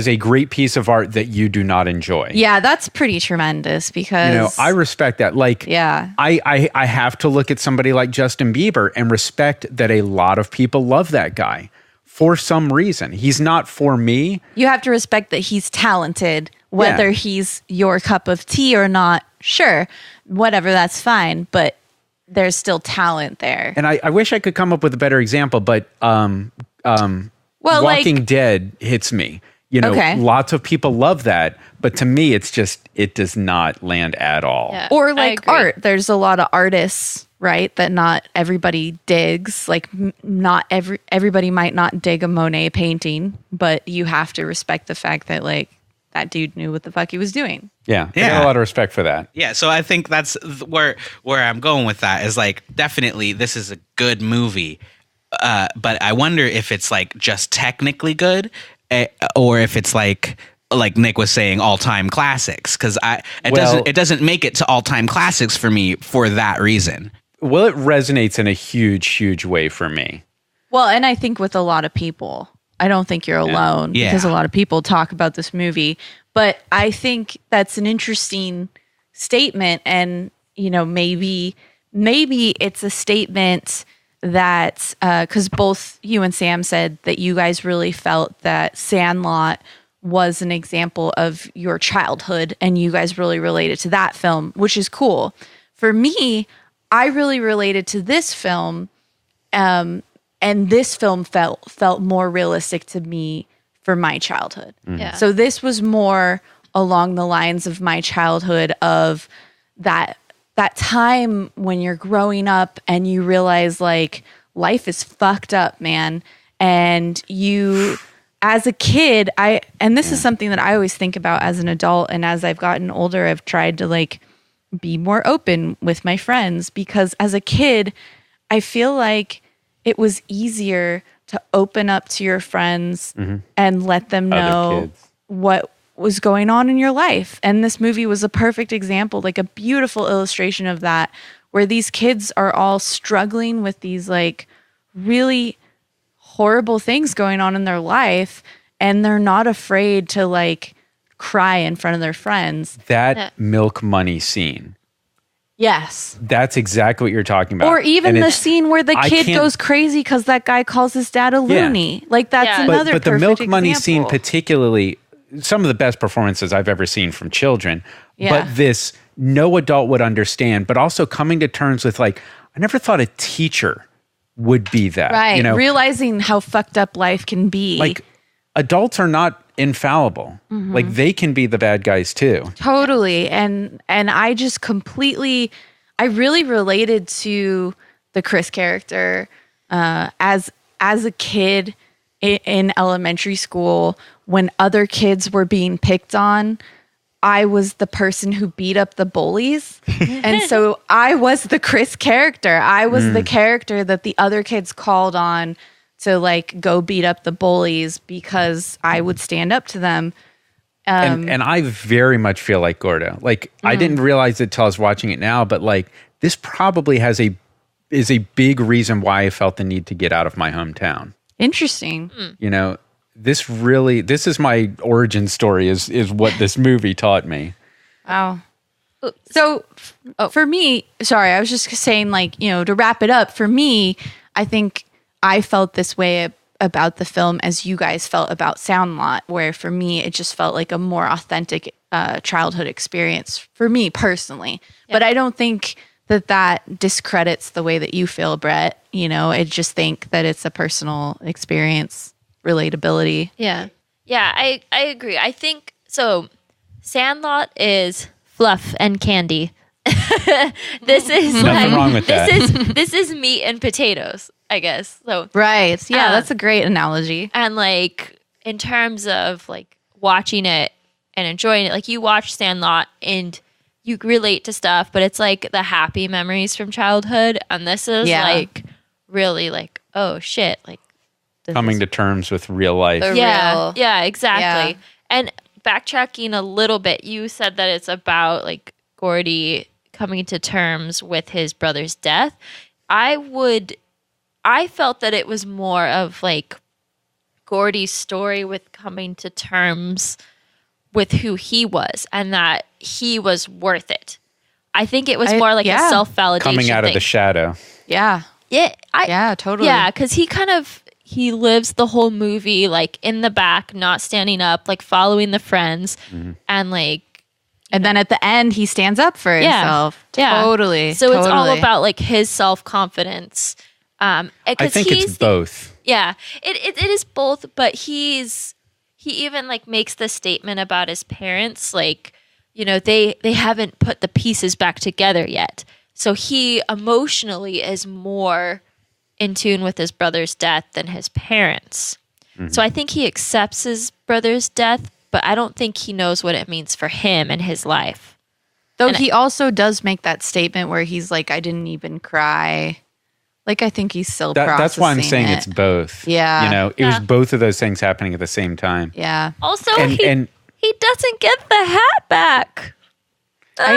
A: a great piece of art that you do not enjoy.
D: Yeah, that's pretty tremendous because
A: I respect that. Like,
D: yeah,
A: I have to look at somebody like Justin Bieber and respect that a lot of people love that guy for some reason. He's not for me.
D: You have to respect that he's talented, whether he's your cup of tea or not. Sure, whatever, that's fine. But there's still talent there.
A: And I wish I could come up with a better example, but Walking Dead hits me. Lots of people love that, but to me, it does not land at all.
C: Yeah,
D: or like art. There's a lot of artists, right, that not everybody digs. Like not everybody might not dig a Monet painting, but you have to respect the fact that like that dude knew what the fuck he was doing.
A: Yeah, I got a lot of respect for that.
B: Yeah, so I think that's where I'm going with that is like definitely this is a good movie, but I wonder if it's like just technically good. Or if it's like Nick was saying, all-time classics, because it doesn't make it to all-time classics for me for that reason.
A: Well, it resonates in a huge, huge way for me.
D: Well, and I think with a lot of people, I don't think you're alone because a lot of people talk about this movie. But I think that's an interesting statement, and maybe it's a statement that because both you and Sam said that you guys really felt that Sandlot was an example of your childhood and you guys really related to that film, which is cool. For me, I really related to this film, and this film felt more realistic to me for my childhood.
C: Yeah.
D: So this was more along the lines of my childhood, of that time when you're growing up and you realize like life is fucked up, man. And you, as a kid, and this is something that I always think about as an adult. And as I've gotten older, I've tried to like be more open with my friends, because as a kid, I feel like it was easier to open up to your friends and let them know what was going on in your life. And this movie was a perfect example, like a beautiful illustration of that, where these kids are all struggling with these like really horrible things going on in their life, and they're not afraid to like cry in front of their friends.
A: That milk money scene.
D: Yes.
A: That's exactly what you're talking about.
D: Or even the scene where the kid goes crazy because that guy calls his dad a loony. Like that's another
A: but the milk money
D: example.
A: scene particularly, some of the best performances I've ever seen from children.
D: Yeah.
A: But this no adult would understand, but also coming to terms with like, I never thought a teacher would be that.
D: Right. Realizing how fucked up life can be.
A: Like adults are not infallible. Like they can be the bad guys too.
D: Totally. And I just I really related to the Chris character as a kid in elementary school. When other kids were being picked on, I was the person who beat up the bullies. And so I was the Chris character. I was the character that the other kids called on to like go beat up the bullies because I would stand up to them.
A: And I very much feel like Gordo. Like I didn't realize it till I was watching it now, but like this probably is a big reason why I felt the need to get out of my hometown.
D: Interesting.
A: This is my origin story is what this movie taught me.
D: Wow. So for me, sorry, I was just saying like, to wrap it up, for me, I think I felt this way about the film as you guys felt about Sandlot, where for me, it just felt like a more authentic childhood experience for me personally.
C: Yeah.
D: But I don't think that discredits the way that you feel, Bret. You know, I just think that it's a personal experience, relatability.
C: Yeah. Yeah, I agree. I think so. Sandlot is fluff and candy. This is
A: Nothing wrong with that.
C: This is meat and potatoes, I guess. So
D: Right. Yeah, that's a great analogy.
C: and like in terms of like watching it and enjoying it, like you watch Sandlot and you relate to stuff, but it's like the happy memories from childhood, and this is
D: Yeah.
C: like really like, oh shit, like this
A: Coming
C: is
A: to terms with real life.
D: The
C: yeah,
D: real-
C: yeah, exactly.
D: Yeah.
C: And backtracking a little bit, you said that it's about like Gordy coming to terms with his brother's death. I felt that it was more of like Gordy's story with coming to terms with who he was and that he was worth it. I think it was more like
D: yeah.
C: a self-validation
A: Coming out of
C: thing.
A: the shadow.
D: Yeah.
C: Yeah,
D: Yeah, totally.
C: yeah, because he lives the whole movie like in the back, not standing up, like following the friends, and like
D: And then at the end, he stands up for
C: Yeah.
D: himself.
C: Yeah.
D: Totally.
C: so it's all
D: totally.
C: about like his self confidence.
A: I think it's both.
C: Yeah, it is both, but he even like makes the statement about his parents, like, you know, they haven't put the pieces back together yet. So he emotionally is more in tune with his brother's death than his parents. So I think he accepts his brother's death, but I don't think he knows what it means for him and his life.
D: Though
C: and
D: he also does make that statement where he's like, I didn't even cry. Like, I think he's still
A: That's why I'm
D: processing
A: saying
D: it.
A: it's both.
D: Yeah.
A: You know, it
C: Yeah.
A: was both of those things happening at the same time.
D: Yeah.
C: Also,
A: And
C: he doesn't get the hat back.
D: I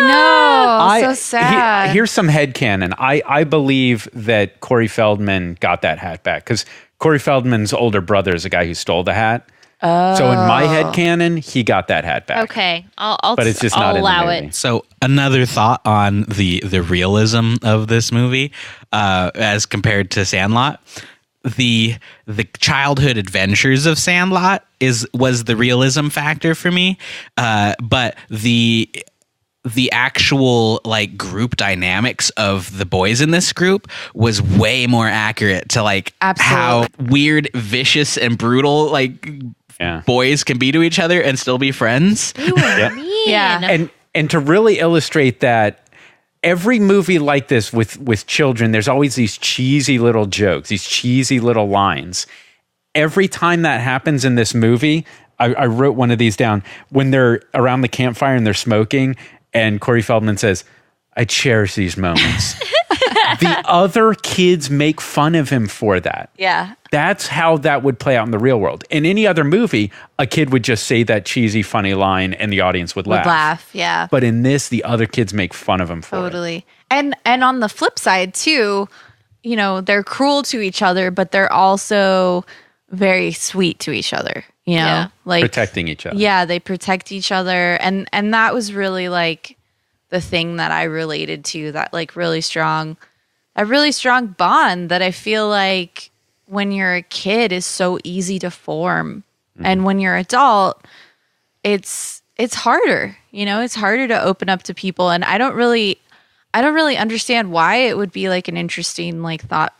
D: know. So sad.
A: Here's some headcanon. I believe that Corey Feldman got that hat back because Corey Feldman's older brother is the guy who stole the hat. So in my headcanon, he got that hat back.
C: Okay, I'll
A: But it's just
C: I'll
A: not in the
C: allow
A: movie.
C: it.
B: So another thought on the realism of this movie, as compared to Sandlot, the childhood adventures of Sandlot was the realism factor for me, but the actual like group dynamics of the boys in this group was way more accurate to like how weird, vicious, and brutal like boys can be to each other and still be friends.
C: You were mean.
D: Yeah.
A: And to really illustrate that, every movie like this with children, there's always these cheesy little jokes, these cheesy little lines. Every time that happens in this movie, I wrote one of these down. When they're around the campfire and they're smoking, and Corey Feldman says, I cherish these moments. The other kids make fun of him for that.
D: Yeah.
A: That's how that would play out in the real world. In any other movie, a kid would just say that cheesy, funny line and the audience would laugh.
D: Yeah.
A: But in this, the other kids make fun of him for it.
D: Totally. And on the flip side too, you know, they're cruel to each other, but they're also very sweet to each other. You know,
C: Yeah.
D: like
A: Protecting each other.
D: Yeah, they protect each other, and that was really like the thing that I related to. That like really strong bond that I feel like when you're a kid is so easy to form, and when you're adult, it's harder. You know, it's harder to open up to people, and I don't really understand why it would be like an interesting like thought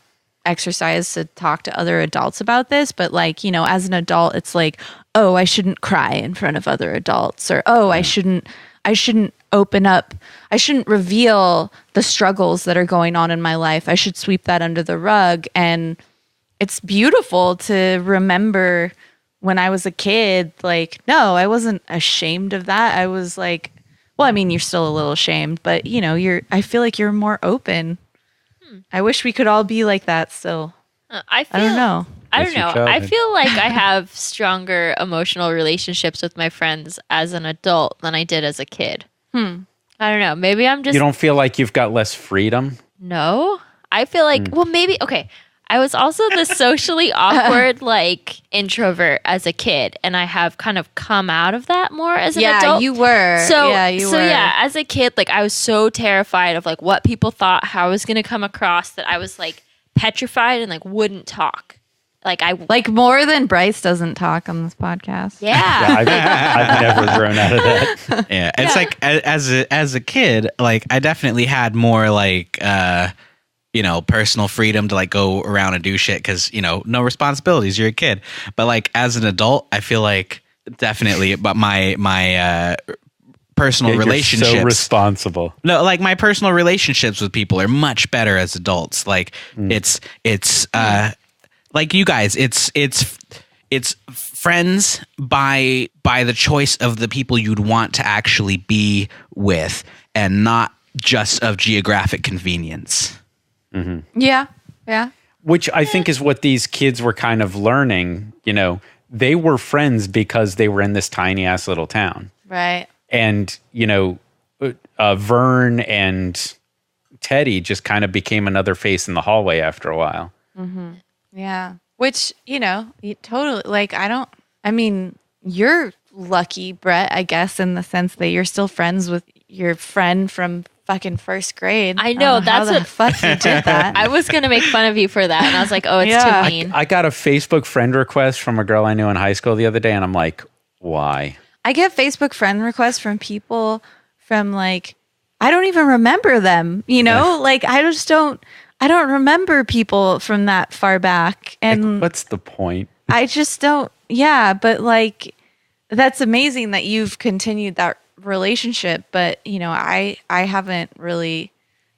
D: exercise to talk to other adults about this, but like, you know, as an adult, it's like, oh, I shouldn't cry in front of other adults, or oh, I shouldn't open up, I shouldn't reveal the struggles that are going on in my life. I should sweep that under the rug. And it's beautiful to remember when I was a kid, like, no, I wasn't ashamed of that. I was like, well, I mean, you're still a little ashamed, but you know, I feel like you're more open. I wish we could all be like that still. I don't know.
C: I
A: That's
C: don't
A: your
C: know. I
A: childhood.
C: feel like I have stronger emotional relationships with my friends as an adult than I did as a kid. I don't know. Maybe I'm just
A: You don't feel like you've got less freedom?
C: no. I feel like well, maybe okay. I was also the socially awkward like introvert as a kid, and I have kind of come out of that more as an adult.
D: You were.
C: So
D: you were.
C: yeah, as a kid, like I was so terrified of like what people thought, how I was gonna come across, that I was like petrified and like wouldn't talk. Like I
D: Like more than Bryce doesn't talk on this podcast.
C: yeah.
A: I've never grown out of that.
B: Yeah, it's like as a kid, like I definitely had more like personal freedom to like go around and do shit because no responsibilities. You're a kid, but like as an adult, I feel like definitely. But my personal
A: You're
B: relationships,
A: so responsible.
B: no, like my personal relationships with people are much better as adults. Like it's like you guys, it's friends by the choice of the people you'd want to actually be with, and not just of geographic convenience.
D: Yeah. Yeah.
A: Which I think is what these kids were kind of learning. They were friends because they were in this tiny ass little town.
D: Right.
A: And, Vern and Teddy just kind of became another face in the hallway after a while.
D: Yeah. Which, you totally, like, you're lucky, Bret, I guess, in the sense that you're still friends with your friend from fucking first grade.
C: I know,
D: don't
C: that's
D: how the
C: what-
D: fuck you did that.
C: I was gonna make fun of you for that, and I was like, "Oh, it's
D: Yeah.
C: too mean."
A: I got a Facebook friend request from a girl I knew in high school the other day, and I'm like, why?
D: I get Facebook friend requests from people from like, I don't even remember them, like I don't remember people from that far back. And
A: What's the point?
D: I just don't, yeah, but like, that's amazing that you've continued that relationship. But, I haven't really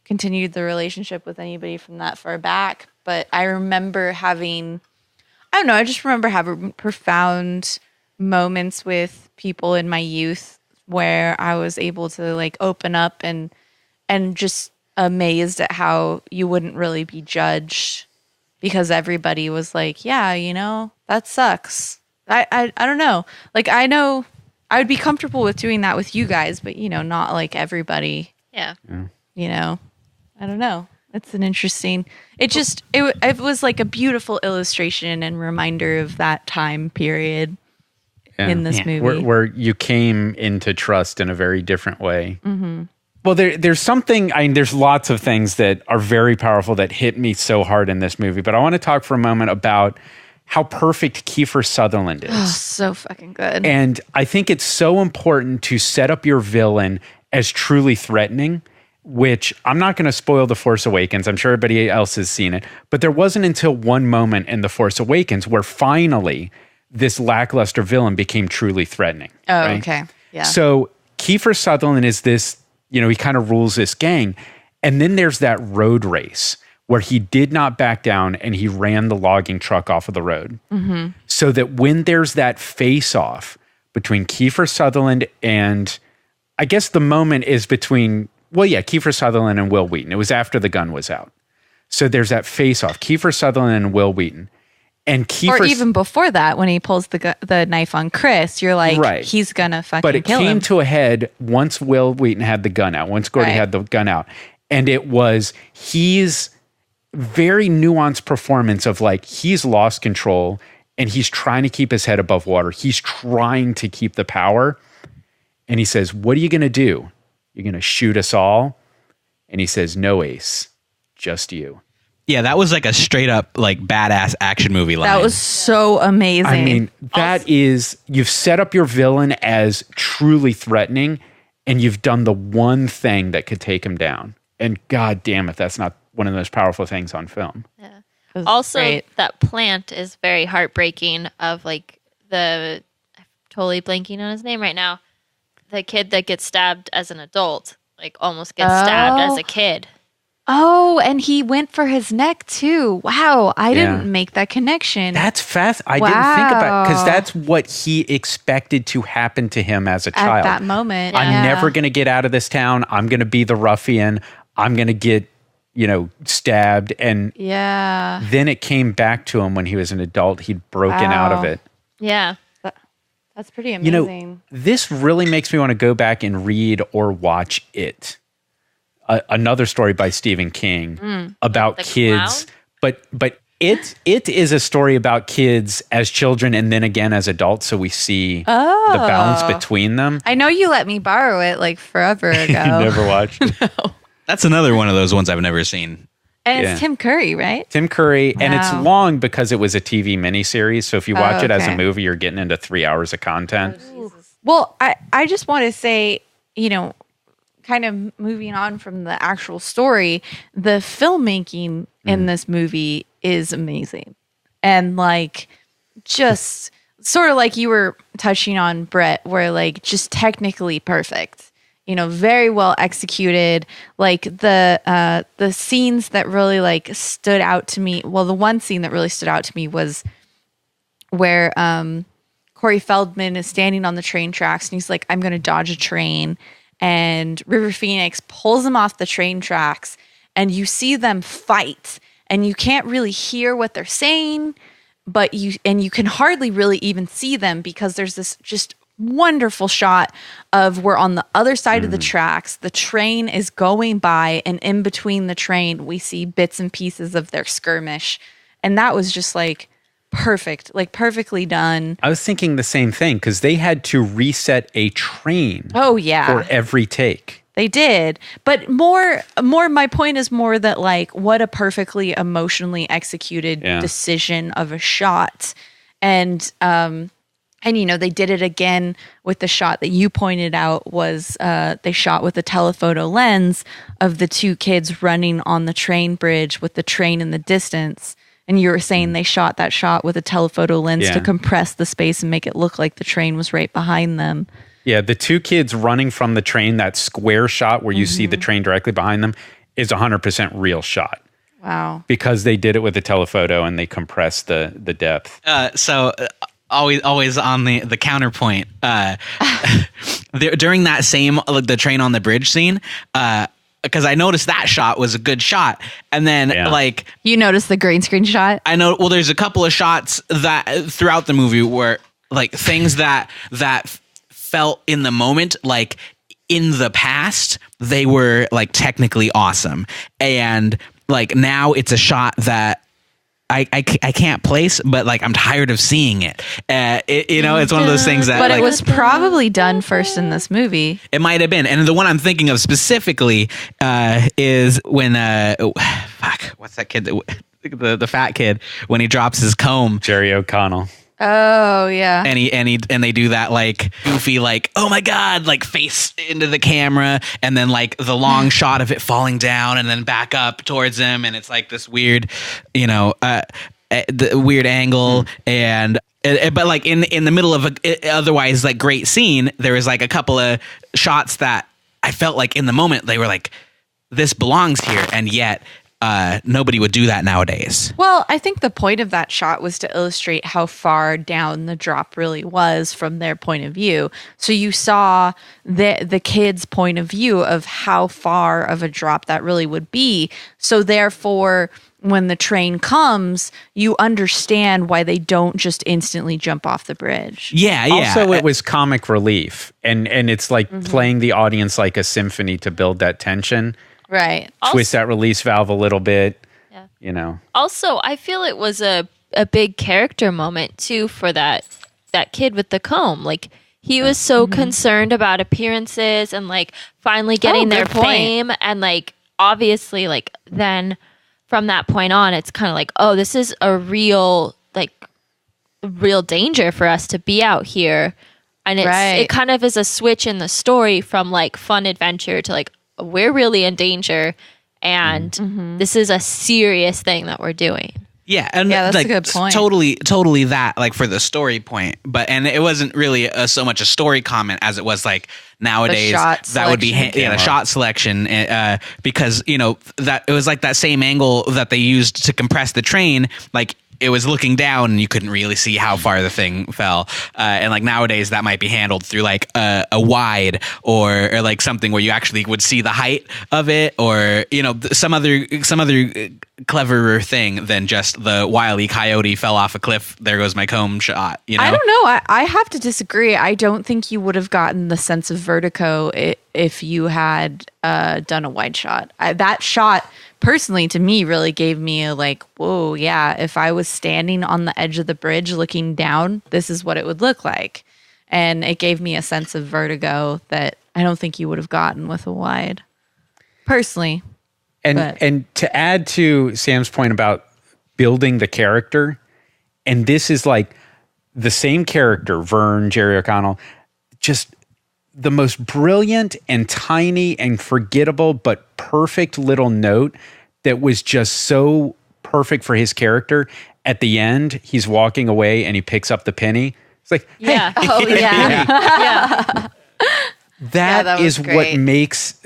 D: continued the relationship with anybody from that far back. But I remember I just remember having profound moments with people in my youth where I was able to like open up and just amazed at how you wouldn't really be judged because everybody was like, yeah, that sucks. I don't know. Like, I know I would be comfortable with doing that with you guys, but not like everybody,
C: Yeah.
D: I don't know. It's an interesting, it was like a beautiful illustration and reminder of that time period in this movie.
A: Where you came into trust in a very different way. Well, there's something, there's lots of things that are very powerful that hit me so hard in this movie, but I want to talk for a moment about how perfect Kiefer Sutherland is.
D: So fucking good.
A: And I think it's so important to set up your villain as truly threatening, which I'm not going to spoil The Force Awakens. I'm sure everybody else has seen it, but there wasn't until one moment in The Force Awakens where finally this lackluster villain became truly threatening.
D: Oh,
A: right?
D: okay. Yeah.
A: So Kiefer Sutherland is this, he kind of rules this gang. And then there's that road race where he did not back down and he ran the logging truck off of the road. So that when there's that face off between Kiefer Sutherland and I guess the moment is between, Kiefer Sutherland and Will Wheaton. It was after the gun was out. So there's that face off, Kiefer Sutherland and Will Wheaton. And Kiefer,
D: or even before that, when he pulls the knife on Chris, you're like,
A: Right.
D: he's gonna fucking
A: but it
D: kill
A: came
D: him.
A: to a head once Will Wheaton had the gun out, once Gordy
D: Right.
A: had the gun out. And it was he's very nuanced performance of like, he's lost control and he's trying to keep his head above water. He's trying to keep the power. And he says, what are you going to do? You're going to shoot us all? And he says, no, Ace, just you.
B: Yeah, that was like a straight up like badass action movie line.
D: That was so amazing.
A: I mean, that is, you've set up your villain as truly threatening and you've done the one thing that could take him down. And God damn it, that's not one of the most powerful things on film.
C: Yeah.
D: It was
C: Also,
D: great.
C: that plant is very heartbreaking. Of like I'm totally blanking on his name right now. The kid that gets stabbed as an adult, like almost gets stabbed as a kid.
D: Oh, and he went for his neck too. Wow, I
A: Yeah.
D: didn't make that connection.
A: That's fast. I didn't think about it because
D: Wow.
A: that's what he expected to happen to him as a
D: at
A: child.
D: that moment.
A: I'm
D: yeah.
A: never going to get out of this town. I'm going to be the ruffian. I'm going to get, stabbed. And
D: Yeah.
A: then it came back to him when he was an adult. He'd broken out of
D: Wow.
A: it.
C: Yeah.
D: That's pretty amazing.
A: This really makes me want to go back and read or watch It. Another story by Stephen King about
C: The
A: kids.
C: clown?
A: But it is a story about kids as children and then again as adults. So we see the balance between them.
D: I know you let me borrow it like forever ago.
A: You never watched it.
B: That's another one of those ones I've never seen.
D: And
A: Yeah.
D: it's Tim Curry, right?
A: Tim Curry, and it's
D: Wow.
A: long because it was a TV miniseries. So if you watch it as a
D: okay.
A: movie, you're getting into 3 hours of content.
D: Well, I just want to say, kind of moving on from the actual story, the filmmaking in this movie is amazing. And like, just sort of like you were touching on, Bret, where like just technically perfect. Very well executed. Like the scenes that really like stood out to me. Well, the one scene that really stood out to me was where Corey Feldman is standing on the train tracks and he's like, I'm going to dodge a train. And River Phoenix pulls him off the train tracks and you see them fight and you can't really hear what they're saying, but you can hardly really even see them because there's this just wonderful shot of we're on the other side of the tracks. The train is going by and in between the train, we see bits and pieces of their skirmish. And that was just like, perfect, like perfectly done.
A: I was thinking the same thing because they had to reset a train
D: Oh yeah,
A: for every take.
D: they did. But more. My point is more that like what a perfectly emotionally executed decision of a shot, and they did it again with the shot that you pointed out was they shot with a telephoto lens of the two kids running on the train bridge with the train in the distance. And you were saying they shot that shot with a telephoto lens to compress the space and make it look like the train was right behind them.
A: Yeah, the two kids running from the train, that square shot where you see the train directly behind them, is 100% real shot.
D: Wow.
A: Because they did it with a telephoto and they compressed the depth.
B: Always on the counterpoint. During that same the train on the bridge scene, because I noticed that shot was a good shot, and then like
D: You noticed the green screen shot?
B: I know. Well, there's a couple of shots that throughout the movie where like things that felt in the moment like in the past they were like technically awesome, and like now it's a shot that I can't place, but like I'm tired of seeing it. It's one of those things that.
D: But
B: like,
D: it was probably done first in this movie.
B: It might have been, and the one I'm thinking of specifically is when what's that kid? The fat kid when he drops his comb.
A: Jerry O'Connell.
D: Oh yeah.
B: And they do that like goofy like oh my god like face into the camera and then like the long shot of it falling down and then back up towards him and it's like this weird the weird angle and but like in the middle of a otherwise like great scene there was like a couple of shots that I felt like in the moment they were like this belongs here and yet nobody would do that nowadays.
D: Well, I think the point of that shot was to illustrate how far down the drop really was from their point of view. So you saw the kids' point of view of how far of a drop that really would be. So therefore, when the train comes, you understand why they don't just instantly jump off the bridge.
B: Yeah.
A: Also, it was comic relief, and it's like playing the audience like a symphony to build that tension.
D: Right.
A: Twist that release valve a little bit. Yeah.
C: Also, I feel it was a big character moment too for that kid with the comb. Like he was so concerned about appearances and like finally getting their fame and like obviously like then from that point on it's kind of like, oh, this is a real danger for us to be out here. And it kind of is a switch in the story from like fun adventure to like we're really in danger and this is a serious thing that we're doing.
B: Yeah, and
D: that's
B: like,
D: a good point.
B: Totally that like for the story point, and it wasn't really so much a story comment as it was like nowadays that would be the shot selection because that it was like that same angle that they used to compress the train like. It was looking down and you couldn't really see how far the thing fell. And like nowadays that might be handled through like a wide or like something where you actually would see the height of it or, some other cleverer thing than just the Wile E. Coyote fell off a cliff. There goes my comb shot.
D: I don't know. I have to disagree. I don't think you would have gotten the sense of vertigo if you had done a wide shot. That shot personally to me really gave me a like, whoa, yeah, if I was standing on the edge of the bridge looking down, this is what it would look like. And it gave me a sense of vertigo that I don't think you would have gotten with a wide. Personally.
A: And to add to Sam's point about building the character, and this is like the same character, Vern, Jerry O'Connell, just the most brilliant and tiny and forgettable but perfect little note that was just so perfect for his character. At the end, he's walking away and he picks up the penny. It's like, hey,
C: Yeah.
D: Oh yeah. Yeah.
A: that is
D: great.
A: what makes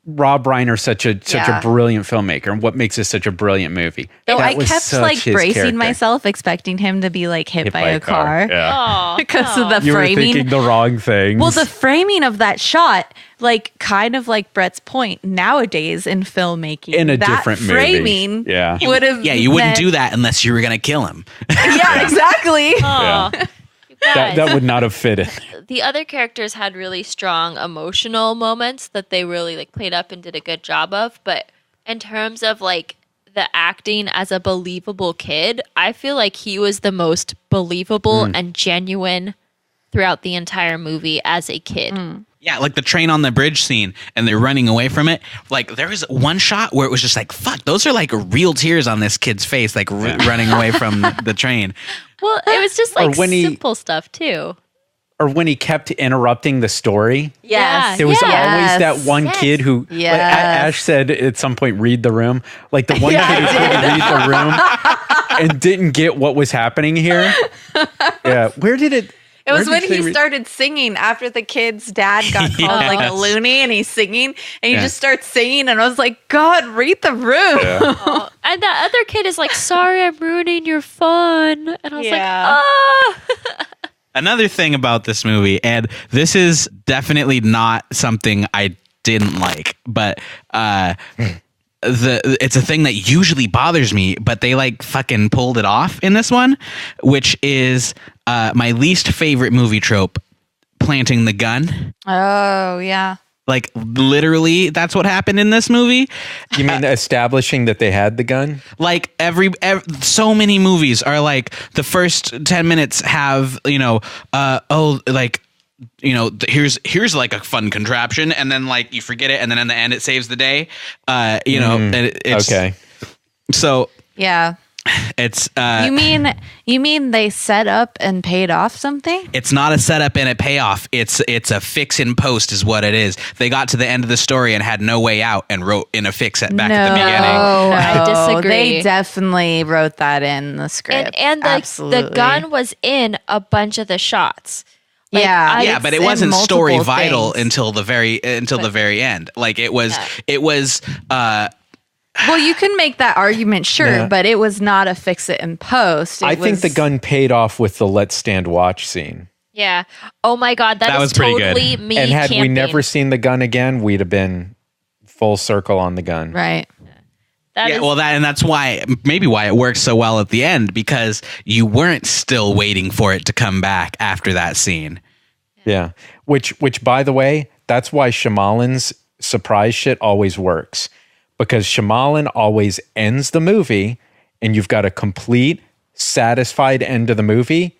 A: Rob Reiner such a brilliant filmmaker, and what makes this such a brilliant movie.
D: So
A: That
D: I
A: was
D: kept
A: such
D: like
A: his
D: bracing
A: character.
D: myself, expecting him to be like hit by a car.
A: Yeah.
C: Oh,
D: Because of the
A: You were
D: framing.
A: thinking the wrong things.
D: Well, the framing of that shot, like kind of like Brett's point, nowadays in filmmaking,
A: In a
D: that
A: different movie.
D: framing
A: Yeah.
D: would have
B: Yeah, you wouldn't do that unless you were gonna kill him.
D: Yeah, exactly.
C: Oh, you guys.
A: that would not have fit in.
C: The other characters had really strong emotional moments that they really like played up and did a good job of. But in terms of like the acting as a believable kid, I feel like he was the most believable and genuine throughout the entire movie as a kid.
B: Yeah, like the train on the bridge scene and they're running away from it. Like there was one shot where it was just like, fuck, those are like real tears on this kid's face, like running away from the train.
C: Well, it was just
A: Or
C: like
A: when he-
C: simple stuff too.
A: Or when he kept interrupting the story.
D: Yes.
A: There was
D: Yes.
A: always that one
C: Yes.
A: kid who, like,
D: Yes.
A: Ash said at some point, read the room. Like the one kid who couldn't read the room and didn't get what was happening here. Yeah. Where did it?
D: It was
A: where
D: when
A: did
D: he
A: they
D: started singing after the kid's dad got called like a
B: Yes.
D: loony, and he's singing and he
B: Yeah.
D: just starts singing, and I was like, God, read the room.
C: Oh, and that other kid is like, sorry, I'm ruining your fun. And I was
D: Yeah.
C: like, ah.
B: Another thing about this movie, and this is definitely not something I didn't like, but it's a thing that usually bothers me, but they like fucking pulled it off in this one, which is my least favorite movie trope, planting the gun.
D: Oh, yeah.
B: Like literally that's what happened in this movie.
A: You mean establishing that they had the gun?
B: Like every so many movies are like the first 10 minutes have, here's like a fun contraption, and then like you forget it, and then in the end it saves the day. And it's
A: Okay.
B: So
D: Yeah.
B: it's
D: You mean they set up and paid off something?
B: it's not a setup and a payoff. It's a fix in post is what it is. They got to the end of the story and had no way out and wrote in a fix at back at the beginning.
C: I disagree.
D: They definitely wrote that in the script.
C: And the
D: Absolutely.
C: gun was in a bunch of the shots. Like,
D: Yeah.
B: Yeah, but it
D: in
B: wasn't story
D: multiple
B: vital
D: things.
B: until the very end. Like it was
D: Well, you can make that argument, sure,
A: Yeah.
D: but it was not a fix it in post.
A: I think the gun paid off with the let's stand watch scene.
C: Yeah. Oh my God,
B: That
C: that
B: was
C: is
B: pretty good.
C: totally me.
A: And had we
C: camping.
A: never seen the gun again, we'd have been full circle on the gun.
D: Right.
C: That
B: yeah,
C: is-
B: well, that's why it works so well at the end, because you weren't still waiting for it to come back after that scene.
A: Yeah. Which by the way, that's why Shyamalan's surprise shit always works. Because Shyamalan always ends the movie and you've got a complete, satisfied end of the movie.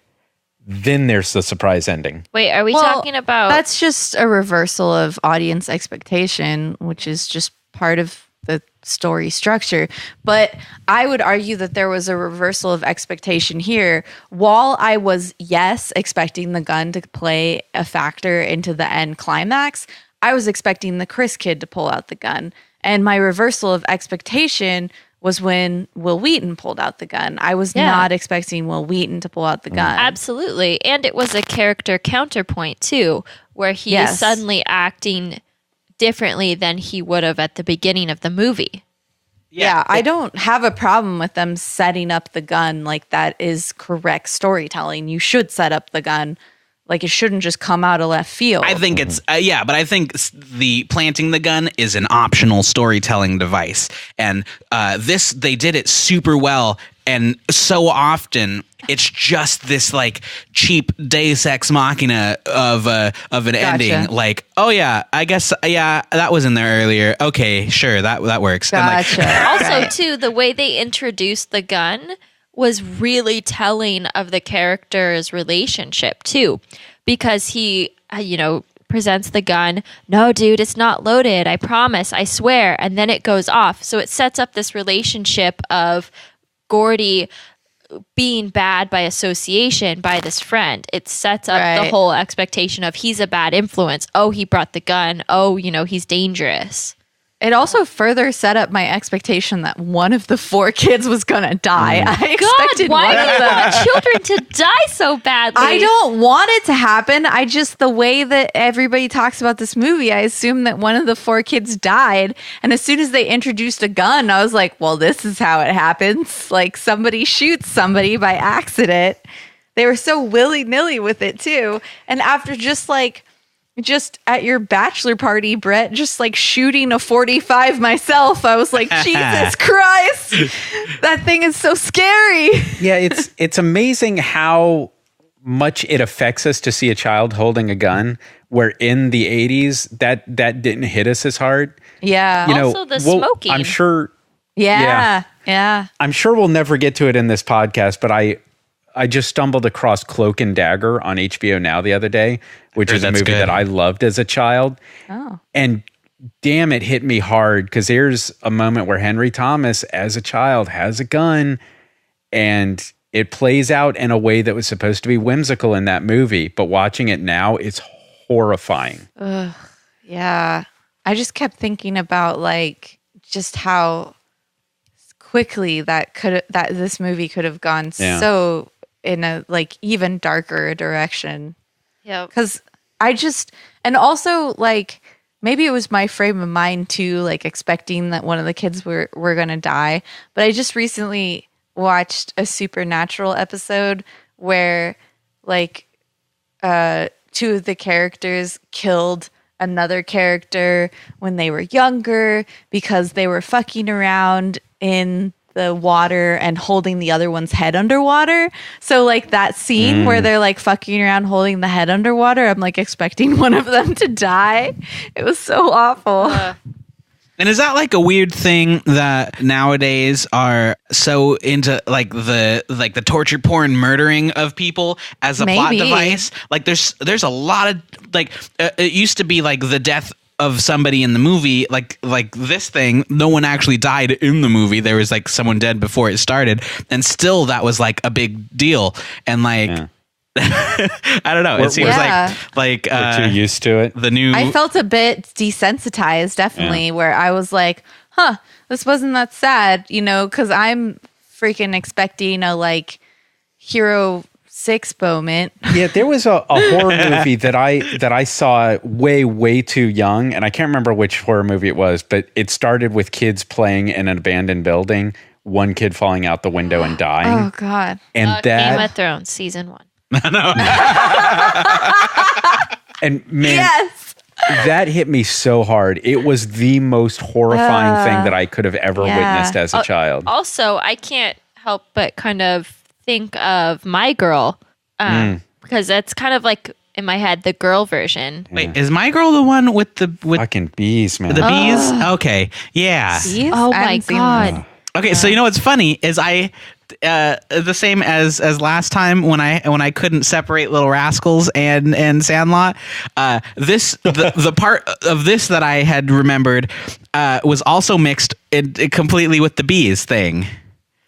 A: Then there's the surprise ending.
C: Wait, are we
D: Well,
C: talking about?
D: That's just a reversal of audience expectation, which is just part of the story structure. But I would argue that there was a reversal of expectation here. While I was, yes, expecting the gun to play a factor into the end climax, I was expecting the Chris kid to pull out the gun. And my reversal of expectation was when Will Wheaton pulled out the gun. I was not expecting Will Wheaton to pull out the gun.
C: Absolutely. And it was a character counterpoint too, where he is suddenly acting differently than he would have at the beginning of the movie.
D: Yeah, I don't have a problem with them setting up the gun. Like, that is correct storytelling. You should set up the gun. Like, it shouldn't just come out of left field.
B: I think it's but I think the planting the gun is an optional storytelling device, and they did it super well. And so often it's just this like cheap Deus Ex Machina of an ending. Like, oh yeah, I guess that was in there earlier. Okay, sure, that works. And like,
D: Gotcha.
C: Also, too, the way they introduced the gun was really telling of the character's relationship too, because he, presents the gun. No, dude, it's not loaded. I promise. I swear. And then it goes off. So it sets up this relationship of Gordy being bad by association by this friend. It sets up the whole expectation of he's a bad influence. Oh, he brought the gun. Oh, he's dangerous.
D: It also further set up my expectation that one of the 4 kids was gonna die. I expected
C: why
D: one
C: do
D: of
C: you
D: them.
C: want children to die so badly?
D: I don't want it to happen. The way that everybody talks about this movie, I assume that one of the 4 kids died. And as soon as they introduced a gun, I was like, well, this is how it happens. Like somebody shoots somebody by accident. They were so willy-nilly with it too. And after just at your bachelor party, Bret, just like shooting a 45 myself, I was like, Jesus Christ, that thing is so scary.
A: Yeah, it's amazing how much it affects us to see a child holding a gun, where in the 80s that didn't hit us as hard.
D: Yeah.
C: Also the smoking.
A: I'm sure.
D: Yeah.
A: I'm sure we'll never get to it in this podcast, but I just stumbled across Cloak and Dagger on HBO Now the other day, which is a movie that I loved as a child.
D: Oh.
A: And damn, it hit me hard, because there's a moment where Henry Thomas, as a child, has a gun, and it plays out in a way that was supposed to be whimsical in that movie. But watching it now, it's horrifying.
D: Ugh, yeah. I just kept thinking about just how quickly that this movie could have gone so in a even darker direction.
C: Yeah.
D: Because and also maybe it was my frame of mind too, expecting that one of the kids were gonna die. But I just recently watched a Supernatural episode where 2 of the characters killed another character when they were younger because they were fucking around in the water and holding the other one's head underwater. So that scene where they're fucking around holding the head underwater, I'm expecting one of them to die. It was so awful.
B: And is that a weird thing that nowadays are so into the torture porn murdering of people as a plot device? There's a lot of it used to be the death of somebody in the movie, like this thing, no one actually died in the movie. There was someone dead before it started, and still that was a big deal. And I don't know. It seems
A: we're too used to it.
B: The new.
D: I felt a bit desensitized, definitely, where I was like, "Huh, this wasn't that sad," because I'm freaking expecting a Hero 6 moment.
A: Yeah, there was a horror movie that I saw way too young, and I can't remember which horror movie it was, but it started with kids playing in an abandoned building, one kid falling out the window and dying.
D: Oh God!
A: And
C: Game of Thrones season 1.
B: No.
A: And man,
D: Yes.
A: that hit me so hard. It was the most horrifying thing that I could have ever witnessed as a child.
C: Also, I can't help but kind of think of My Girl, because that's kind of in my head the girl version.
B: Wait, is My Girl the one with
A: Fucking bees, man.
B: the bees? Okay, yeah.
D: Bees?
C: Oh
D: I
C: my
D: haven't seen
C: God.
D: them.
B: Okay, so what's funny is the same as last time when I couldn't separate Little Rascals and Sandlot. The part of this that I had remembered was also mixed completely with the bees thing.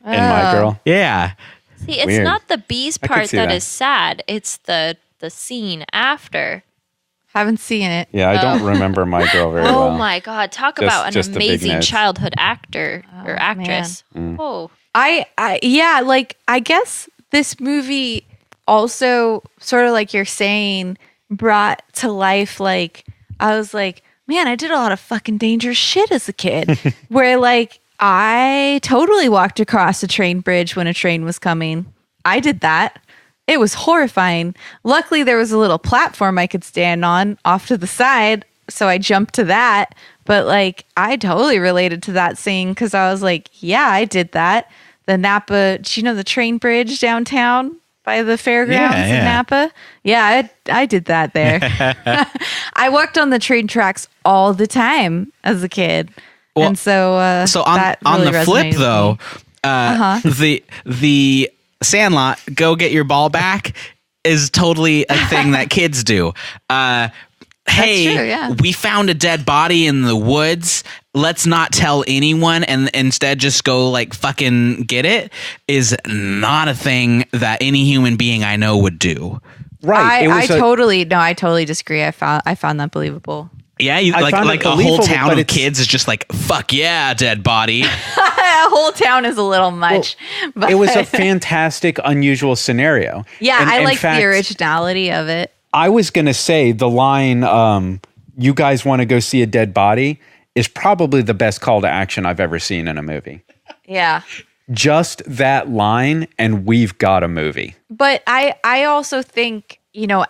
A: In My Girl.
B: Yeah.
C: See, it's
A: Weird.
C: not the bees
A: I could
C: part
A: see
C: that
A: that.
C: is sad. It's the scene after.
D: Haven't seen it.
A: Yeah, I don't remember My Girl very well.
C: Oh my God! Talk
A: Just-
C: about an
A: just the big
C: amazing
A: notes.
C: childhood actor or actress. Oh,
D: I guess this movie also sort of you're saying brought to life I was man, I did a lot of fucking dangerous shit as a kid where I totally walked across a train bridge when a train was coming. I did that. It was horrifying. Luckily there was a little platform I could stand on off to the side, so I jumped to that. But I totally related to that scene because I was yeah, I did that. The Napa, do you know the train bridge downtown by the fairgrounds in Napa? Yeah, I did that there. I walked on the train tracks all the time as a kid.
B: Well,
D: and so
B: on
D: that
B: on
D: really
B: the flip
D: resonated with me.
B: though, the Sandlot, go get your ball back is totally a thing that kids do. hey,
D: true, yeah.
B: we found a dead body in the woods. Let's not tell anyone and instead just go like fucking get it is not a thing that any human being I know would do.
A: Right.
D: I totally disagree. I found that believable.
B: Yeah,
A: I found it
B: a whole
A: believable,
B: town
A: but
B: of
A: it's-
B: kids is just like, fuck yeah, dead body.
D: A whole town is a little much. But
A: It was a fantastic, unusual scenario.
D: yeah,
A: And-
D: I
A: in
D: like
A: fact,
D: the originality of it.
A: I was going to say the line, you guys want to go see a dead body, is probably the best call to action I've ever seen in a movie.
D: Yeah.
A: Just that line, and we've got a movie.
D: But I also think,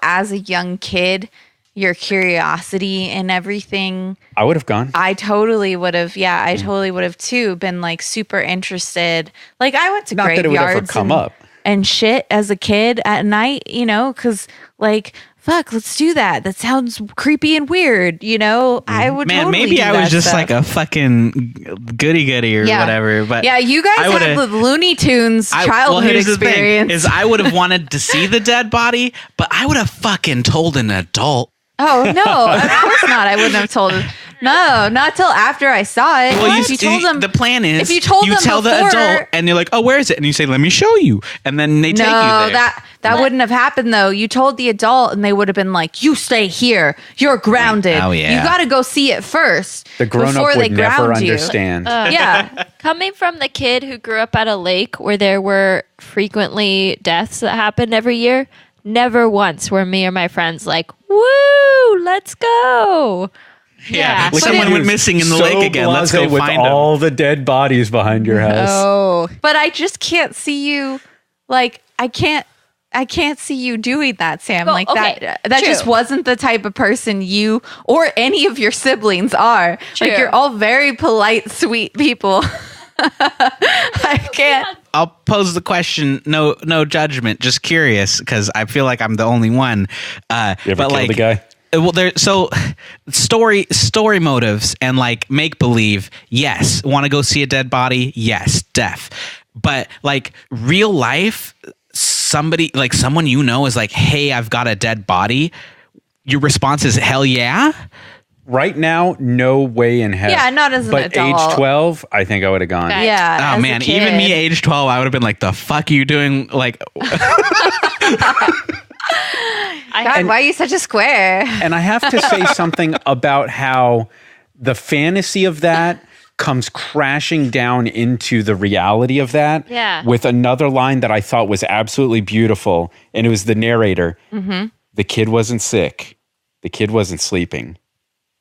D: as a young kid, your curiosity and everything,
A: I would have gone.
D: I totally would have. Yeah, I totally would have too been like super interested. Like I went to
A: Not that it would ever
D: graveyards
A: come up.
D: and shit as a kid at night, because like, fuck, let's do that. That sounds creepy and weird, I would
B: Man,
D: totally
B: maybe
D: do
B: I was
D: that
B: just
D: stuff.
B: like a fucking goody or
D: Yeah.
B: whatever. But
D: yeah, you guys
B: I
D: had
B: would've-
D: the Looney Tunes childhood
B: here's
D: experience.
B: the thing: is I would have wanted to see the dead body, but I would have fucking told an adult.
D: Oh no, of course not. I wouldn't have told him. No, not till after I saw it.
B: Well,
D: if you told them,
B: the plan is
D: if you told them
B: tell
D: before,
B: the adult, and you're like, "Oh, where is it?" And you say, "Let me show you," and then they take you
D: no,
B: there.
D: that wouldn't have happened though. You told the adult, and they would have been like, "You stay here. You're grounded.
B: Oh, yeah.
D: You got to go see it first
A: The grown-up
D: before they
A: would never
D: ground you."
A: understand.
D: Yeah,
C: Coming from the kid who grew up at a lake where there were frequently deaths that happened every year, never once were me or my friends like, "Woo, let's go."
B: yeah,
C: But
B: someone
C: it-
B: went missing in the
A: So
B: lake again. Let's
A: blasé
B: go
A: with
B: find them.
A: all the dead bodies behind your house.
C: Oh,
D: but I just can't see you. Like I can't see you doing that, Sam.
C: Well,
D: like
C: okay,
D: that
C: true.
D: just wasn't the type of person you or any of your siblings are.
C: True.
D: Like you're all very polite, sweet people. I can't.
B: I'll pose the question. No judgment. Just curious because I feel like I'm the only one.
A: You ever
B: but
A: killed
B: like,
A: a guy?
B: well, story motives and like make believe. Yes, want to go see a dead body. Yes, deaf. But like real life, someone is like, "Hey, I've got a dead body." Your response is hell yeah.
A: Right now, no way in hell.
D: Yeah, not as an
A: but
D: adult.
A: age 12, I think I would have gone.
C: Okay.
D: Yeah.
B: Oh
D: as a
B: man, even
D: kid.
B: me, age 12, I would have been like, "The fuck are you doing?" Like,
D: God, why are you such a square?
A: And I have to say something about how the fantasy of that comes crashing down into the reality of that
C: Yeah.
A: with another line that I thought was absolutely beautiful. And it was the narrator.
D: Mm-hmm.
A: The kid wasn't sick. The kid wasn't sleeping.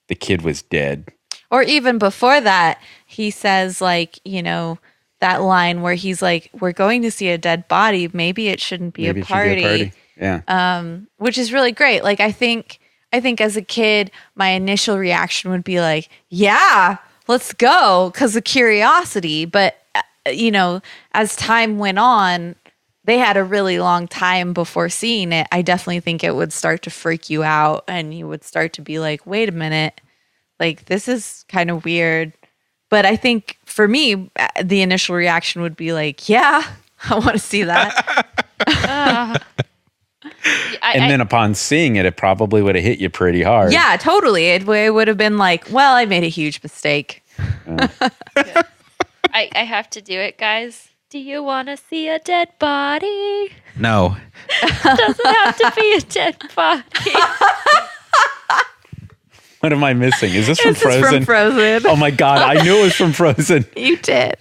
A: The kid was dead.
D: Or even before that, he says like, that line where he's like, "We're going to see a dead body. Maybe it shouldn't be
A: Maybe
D: a
A: it should be
D: party."
A: Yeah.
D: Which is really great. Like I think as a kid, my initial reaction would be like, "Yeah, let's go," because of curiosity. But as time went on, they had a really long time before seeing it. I definitely think it would start to freak you out, and you would start to be like, "Wait a minute, like this is kind of weird." But I think for me, the initial reaction would be like, "Yeah, I want to see that."
A: And then upon seeing it, it probably would have hit you pretty hard.
D: Yeah, totally. It would have been like, "Well, I made a huge mistake."
C: I have to do it, guys. Do you want to see a dead body?
B: no.
C: Doesn't have to be a dead body.
A: What am I missing? Is this from
D: This is
A: Frozen?
D: from Frozen.
A: Oh my God. I knew it was from Frozen.
D: You did.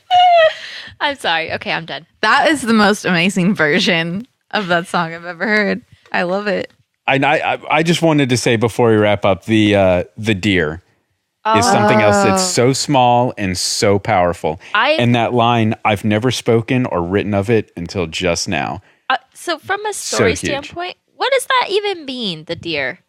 C: I'm sorry. Okay, I'm done.
D: That is the most amazing version of that song I've ever heard. I love it.
A: I just wanted to say before we wrap up, the deer is something else that's so small and so powerful. And that line, I've never spoken or written of it until just now.
C: So from a story
A: huge.
C: standpoint, what does that even mean, the deer?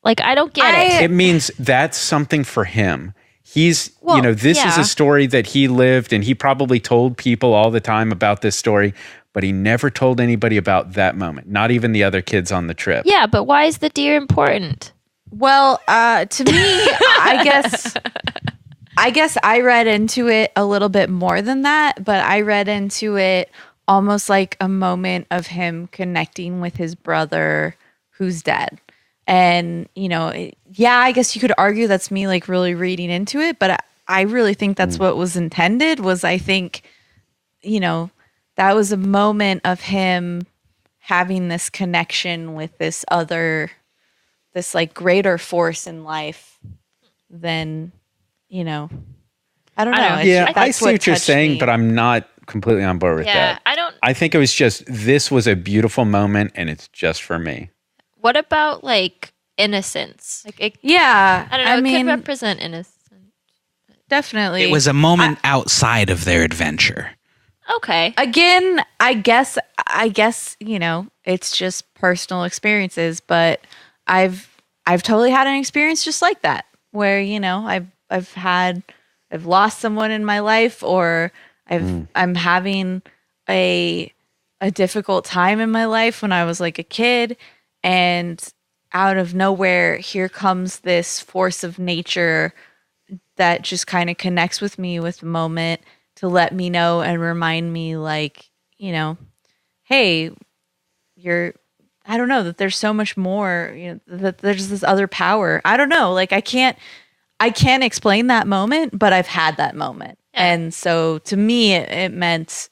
C: Like, I don't get it.
A: It means that's something for him. He's,
C: Well,
A: this is
C: yeah.
A: a story that he lived, and he probably told people all the time about this story, but he never told anybody about that moment, not even the other kids on the trip.
C: Yeah, but why is the deer important?
D: Well, to me, I guess I read into it a little bit more than that, but I read into it almost like a moment of him connecting with his brother who's dead. And, I guess you could argue that's me like really reading into it, but I really think that's what was intended was I think, that was a moment of him having this connection with this like greater force in life than, I don't know.
A: Yeah, I see what you're saying, but I'm not completely on board with that. I think it was just, this was a beautiful moment and it's just for me.
C: What about like innocence? Like, I don't know. It could represent innocence.
D: Definitely.
B: It was a moment outside of their adventure.
C: Okay.
D: Again, I guess, it's just personal experiences, but I've totally had an experience just like that where, I've lost someone in my life, or I'm having a difficult time in my life when I was like a kid, and out of nowhere here comes this force of nature that just kind of connects with me with the moment to let me know and remind me like, hey, I don't know, that there's so much more, that there's this other power. I don't know. Like I can't explain that moment, but I've had that moment. Yeah. And so to me, it meant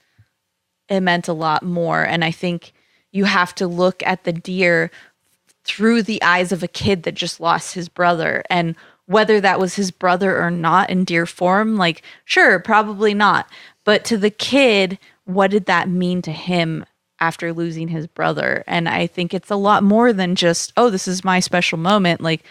D: a lot more. And I think you have to look at the deer through the eyes of a kid that just lost his brother. And whether that was his brother or not in deer form, like, sure, probably not. But to the kid, what did that mean to him after losing his brother? And I think it's a lot more than just, oh, this is my special moment. Like,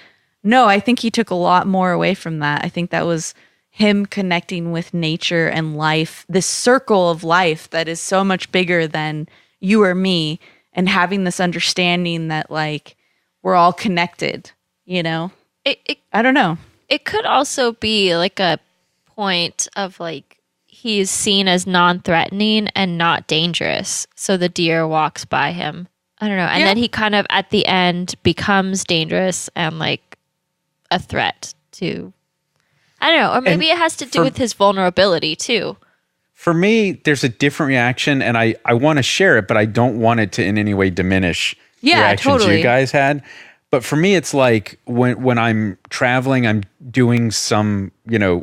D: no, I think he took a lot more away from that. I think that was him connecting with nature and life, this circle of life that is so much bigger than you or me, and having this understanding that, like, we're all connected, I don't know.
C: It could also be like a point of like he's seen as non-threatening and not dangerous. So the deer walks by him. I don't know. And then he kind of at the end becomes dangerous and like a threat to, I don't know. Or maybe it has to do with his vulnerability too.
A: For me, there's a different reaction, and I want to share it, but I don't want it to in any way diminish the reactions you guys had. But for me, it's like when I'm traveling, I'm doing some,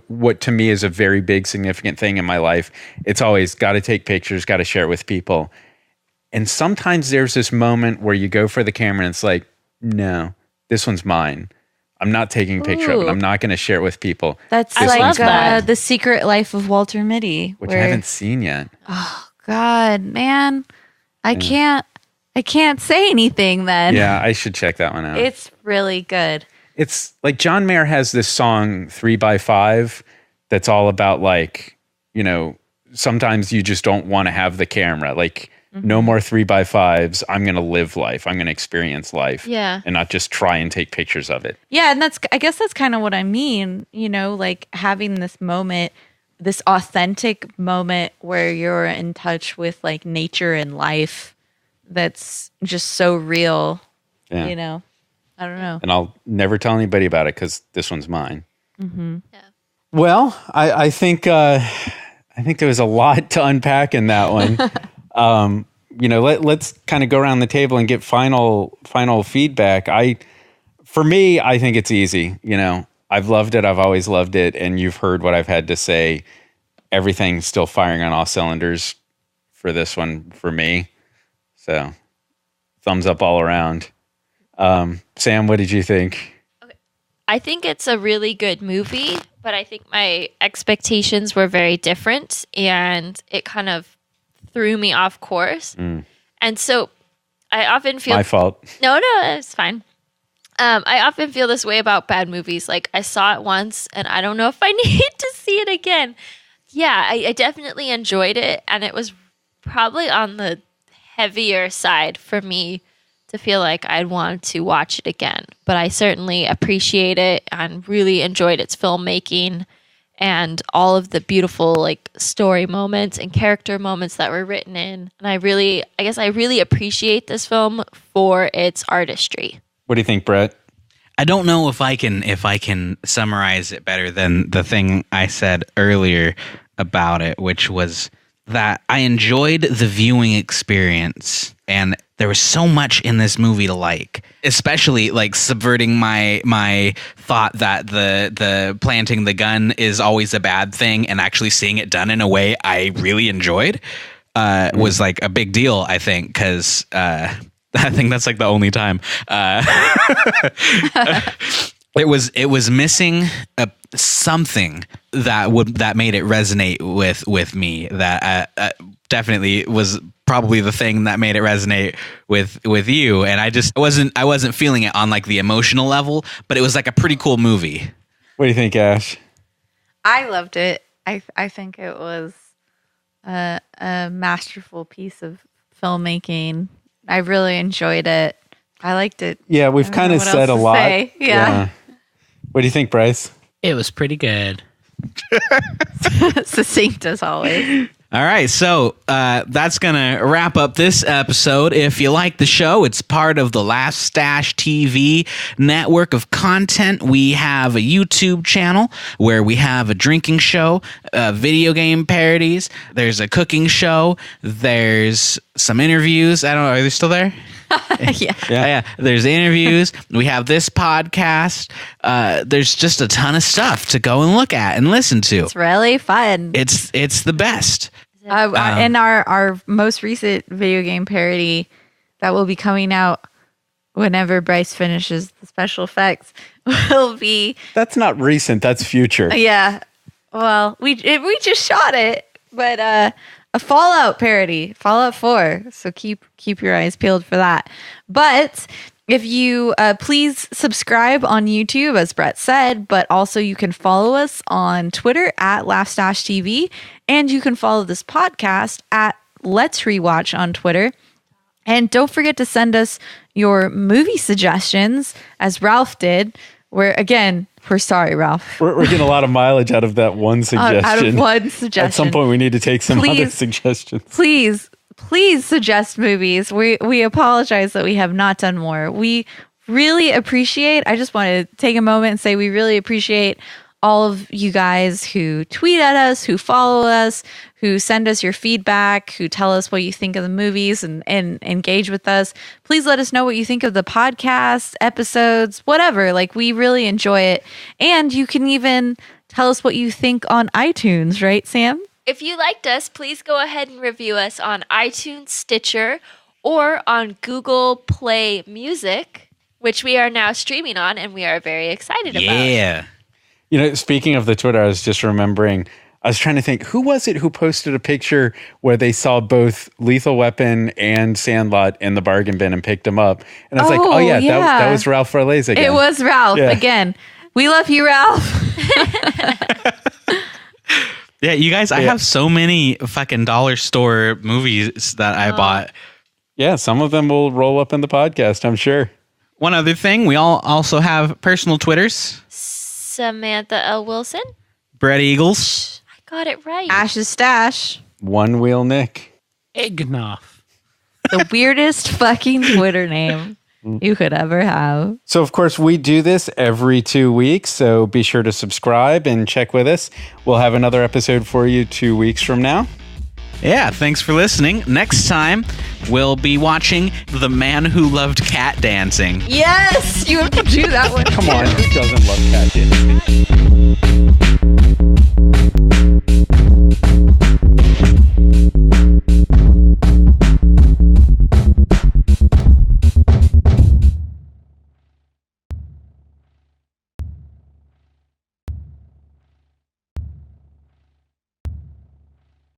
A: what to me is a very big, significant thing in my life. It's always got to take pictures, got to share it with people. And sometimes there's this moment where you go for the camera and it's like, no, this one's mine. I'm not taking a picture of it. I'm not going to share it with people.
D: That's like The Secret Life of Walter Mitty.
A: Which I haven't seen yet.
D: Oh, God, man. I can't say anything then.
A: Yeah, I should check that one out.
D: It's really good.
A: It's like John Mayer has this song 3x5 that's all about like, sometimes you just don't want to have the camera. Like no more 3x5s. I'm going to live life. I'm going to experience life.
C: Yeah.
A: And not just try and take pictures of it.
D: Yeah. And I guess that's kind of what I mean, like having this moment, this authentic moment where you're in touch with like nature and life. That's just so real, I don't know.
A: And I'll never tell anybody about it because this one's mine.
C: Mm-hmm. Yeah.
A: Well, I think there was a lot to unpack in that one. Let's kind of go around the table and get final feedback. For me, I think it's easy. I've loved it. I've always loved it. And you've heard what I've had to say. Everything's still firing on all cylinders for this one for me. So, thumbs up all around. Sam, what did you think?
C: Okay. I think it's a really good movie, but I think my expectations were very different, and it kind of threw me off course. And so, I often feel
A: my fault.
C: No, it's fine. I often feel this way about bad movies. Like I saw it once, and I don't know if I need to see it again. Yeah, I definitely enjoyed it, and it was probably on the heavier side for me to feel like I'd want to watch it again. But I certainly appreciate it and really enjoyed its filmmaking and all of the beautiful like story moments and character moments that were written in. And I guess I really appreciate this film for its artistry.
A: What do you think, Bret?
B: I don't know if I can summarize it better than the thing I said earlier about it, which was that I enjoyed the viewing experience, and there was so much in this movie to like, especially like subverting my thought that the planting the gun is always a bad thing, and actually seeing it done in a way I really enjoyed was like a big deal, I think, because I think that's like the only time it was missing something that made it resonate with me, that definitely was probably the thing that made it resonate with you. And I wasn't feeling it on like the emotional level, but it was like a pretty cool movie.
A: What do you think, Ash?
D: I loved it. I think it was a masterful piece of filmmaking. I really enjoyed it. I liked it.
A: Yeah, we've kind of said a lot.
D: Yeah.
A: What do you think, Bryce?
E: It was pretty good.
D: Succinct as always.
B: All right, so that's going to wrap up this episode. If you like the show, it's part of the Last Stash TV network of content. We have a YouTube channel where we have a drinking show, video game parodies. There's a cooking show. There's some interviews. I don't know. Are they still there? Yeah. There's interviews. We have this podcast. There's just a ton of stuff to go and look at and listen to.
D: It's really fun.
B: It's the best.
D: And our most recent video game parody that will be coming out whenever Bryce finishes the special effects will be.
A: That's not recent. That's future.
D: Yeah. Well, we just shot it, but a Fallout parody, Fallout 4. So keep your eyes peeled for that. But if you please subscribe on YouTube, as Bret said, but also you can follow us on Twitter at LaughStashTV, and you can follow this podcast at Let's Rewatch on Twitter. And don't forget to send us your movie suggestions, as Ralph did. We're sorry, Ralph.
A: We're getting a lot of mileage out of that one suggestion.
D: Out of one suggestion.
A: At some point, we need to take some other suggestions.
D: Please suggest movies. We apologize that we have not done more. We really appreciate, I just want to take a moment and say we really appreciate all of you guys who tweet at us, who follow us, who send us your feedback, who tell us what you think of the movies and engage with us. Please let us know what you think of the podcast, episodes, whatever. Like, we really enjoy it. And you can even tell us what you think on iTunes, right, Sam?
C: If you liked us, please go ahead and review us on iTunes, Stitcher, or on Google Play Music, which we are now streaming on and we are very excited about.
B: Yeah.
A: You know, speaking of the Twitter, I was just remembering, I was trying to think, who was it who posted a picture where they saw both Lethal Weapon and Sandlot in the bargain bin and picked them up? And I was like, oh yeah. That was Ralph Forlés again.
D: It was Ralph again. We love you, Ralph.
B: Yeah, you guys, I have so many fucking dollar store movies that I bought.
A: Yeah, some of them will roll up in the podcast, I'm sure.
B: One other thing, we all also have personal Twitters.
C: Samantha L. Willson.
B: Bret Eagles.
C: I got it right.
D: Ash's Stash.
A: One Wheel Nick.
E: Eggnoff.
D: The weirdest fucking Twitter name you could ever have.
A: So, of course, we do this every 2 weeks, so be sure to subscribe and check with us. We'll have another episode for you 2 weeks from now.
B: Yeah, thanks for listening. Next time, we'll be watching The Man Who Loved Cat Dancing.
D: Yes, you have to do that one.
A: Come on, who doesn't love cat dancing?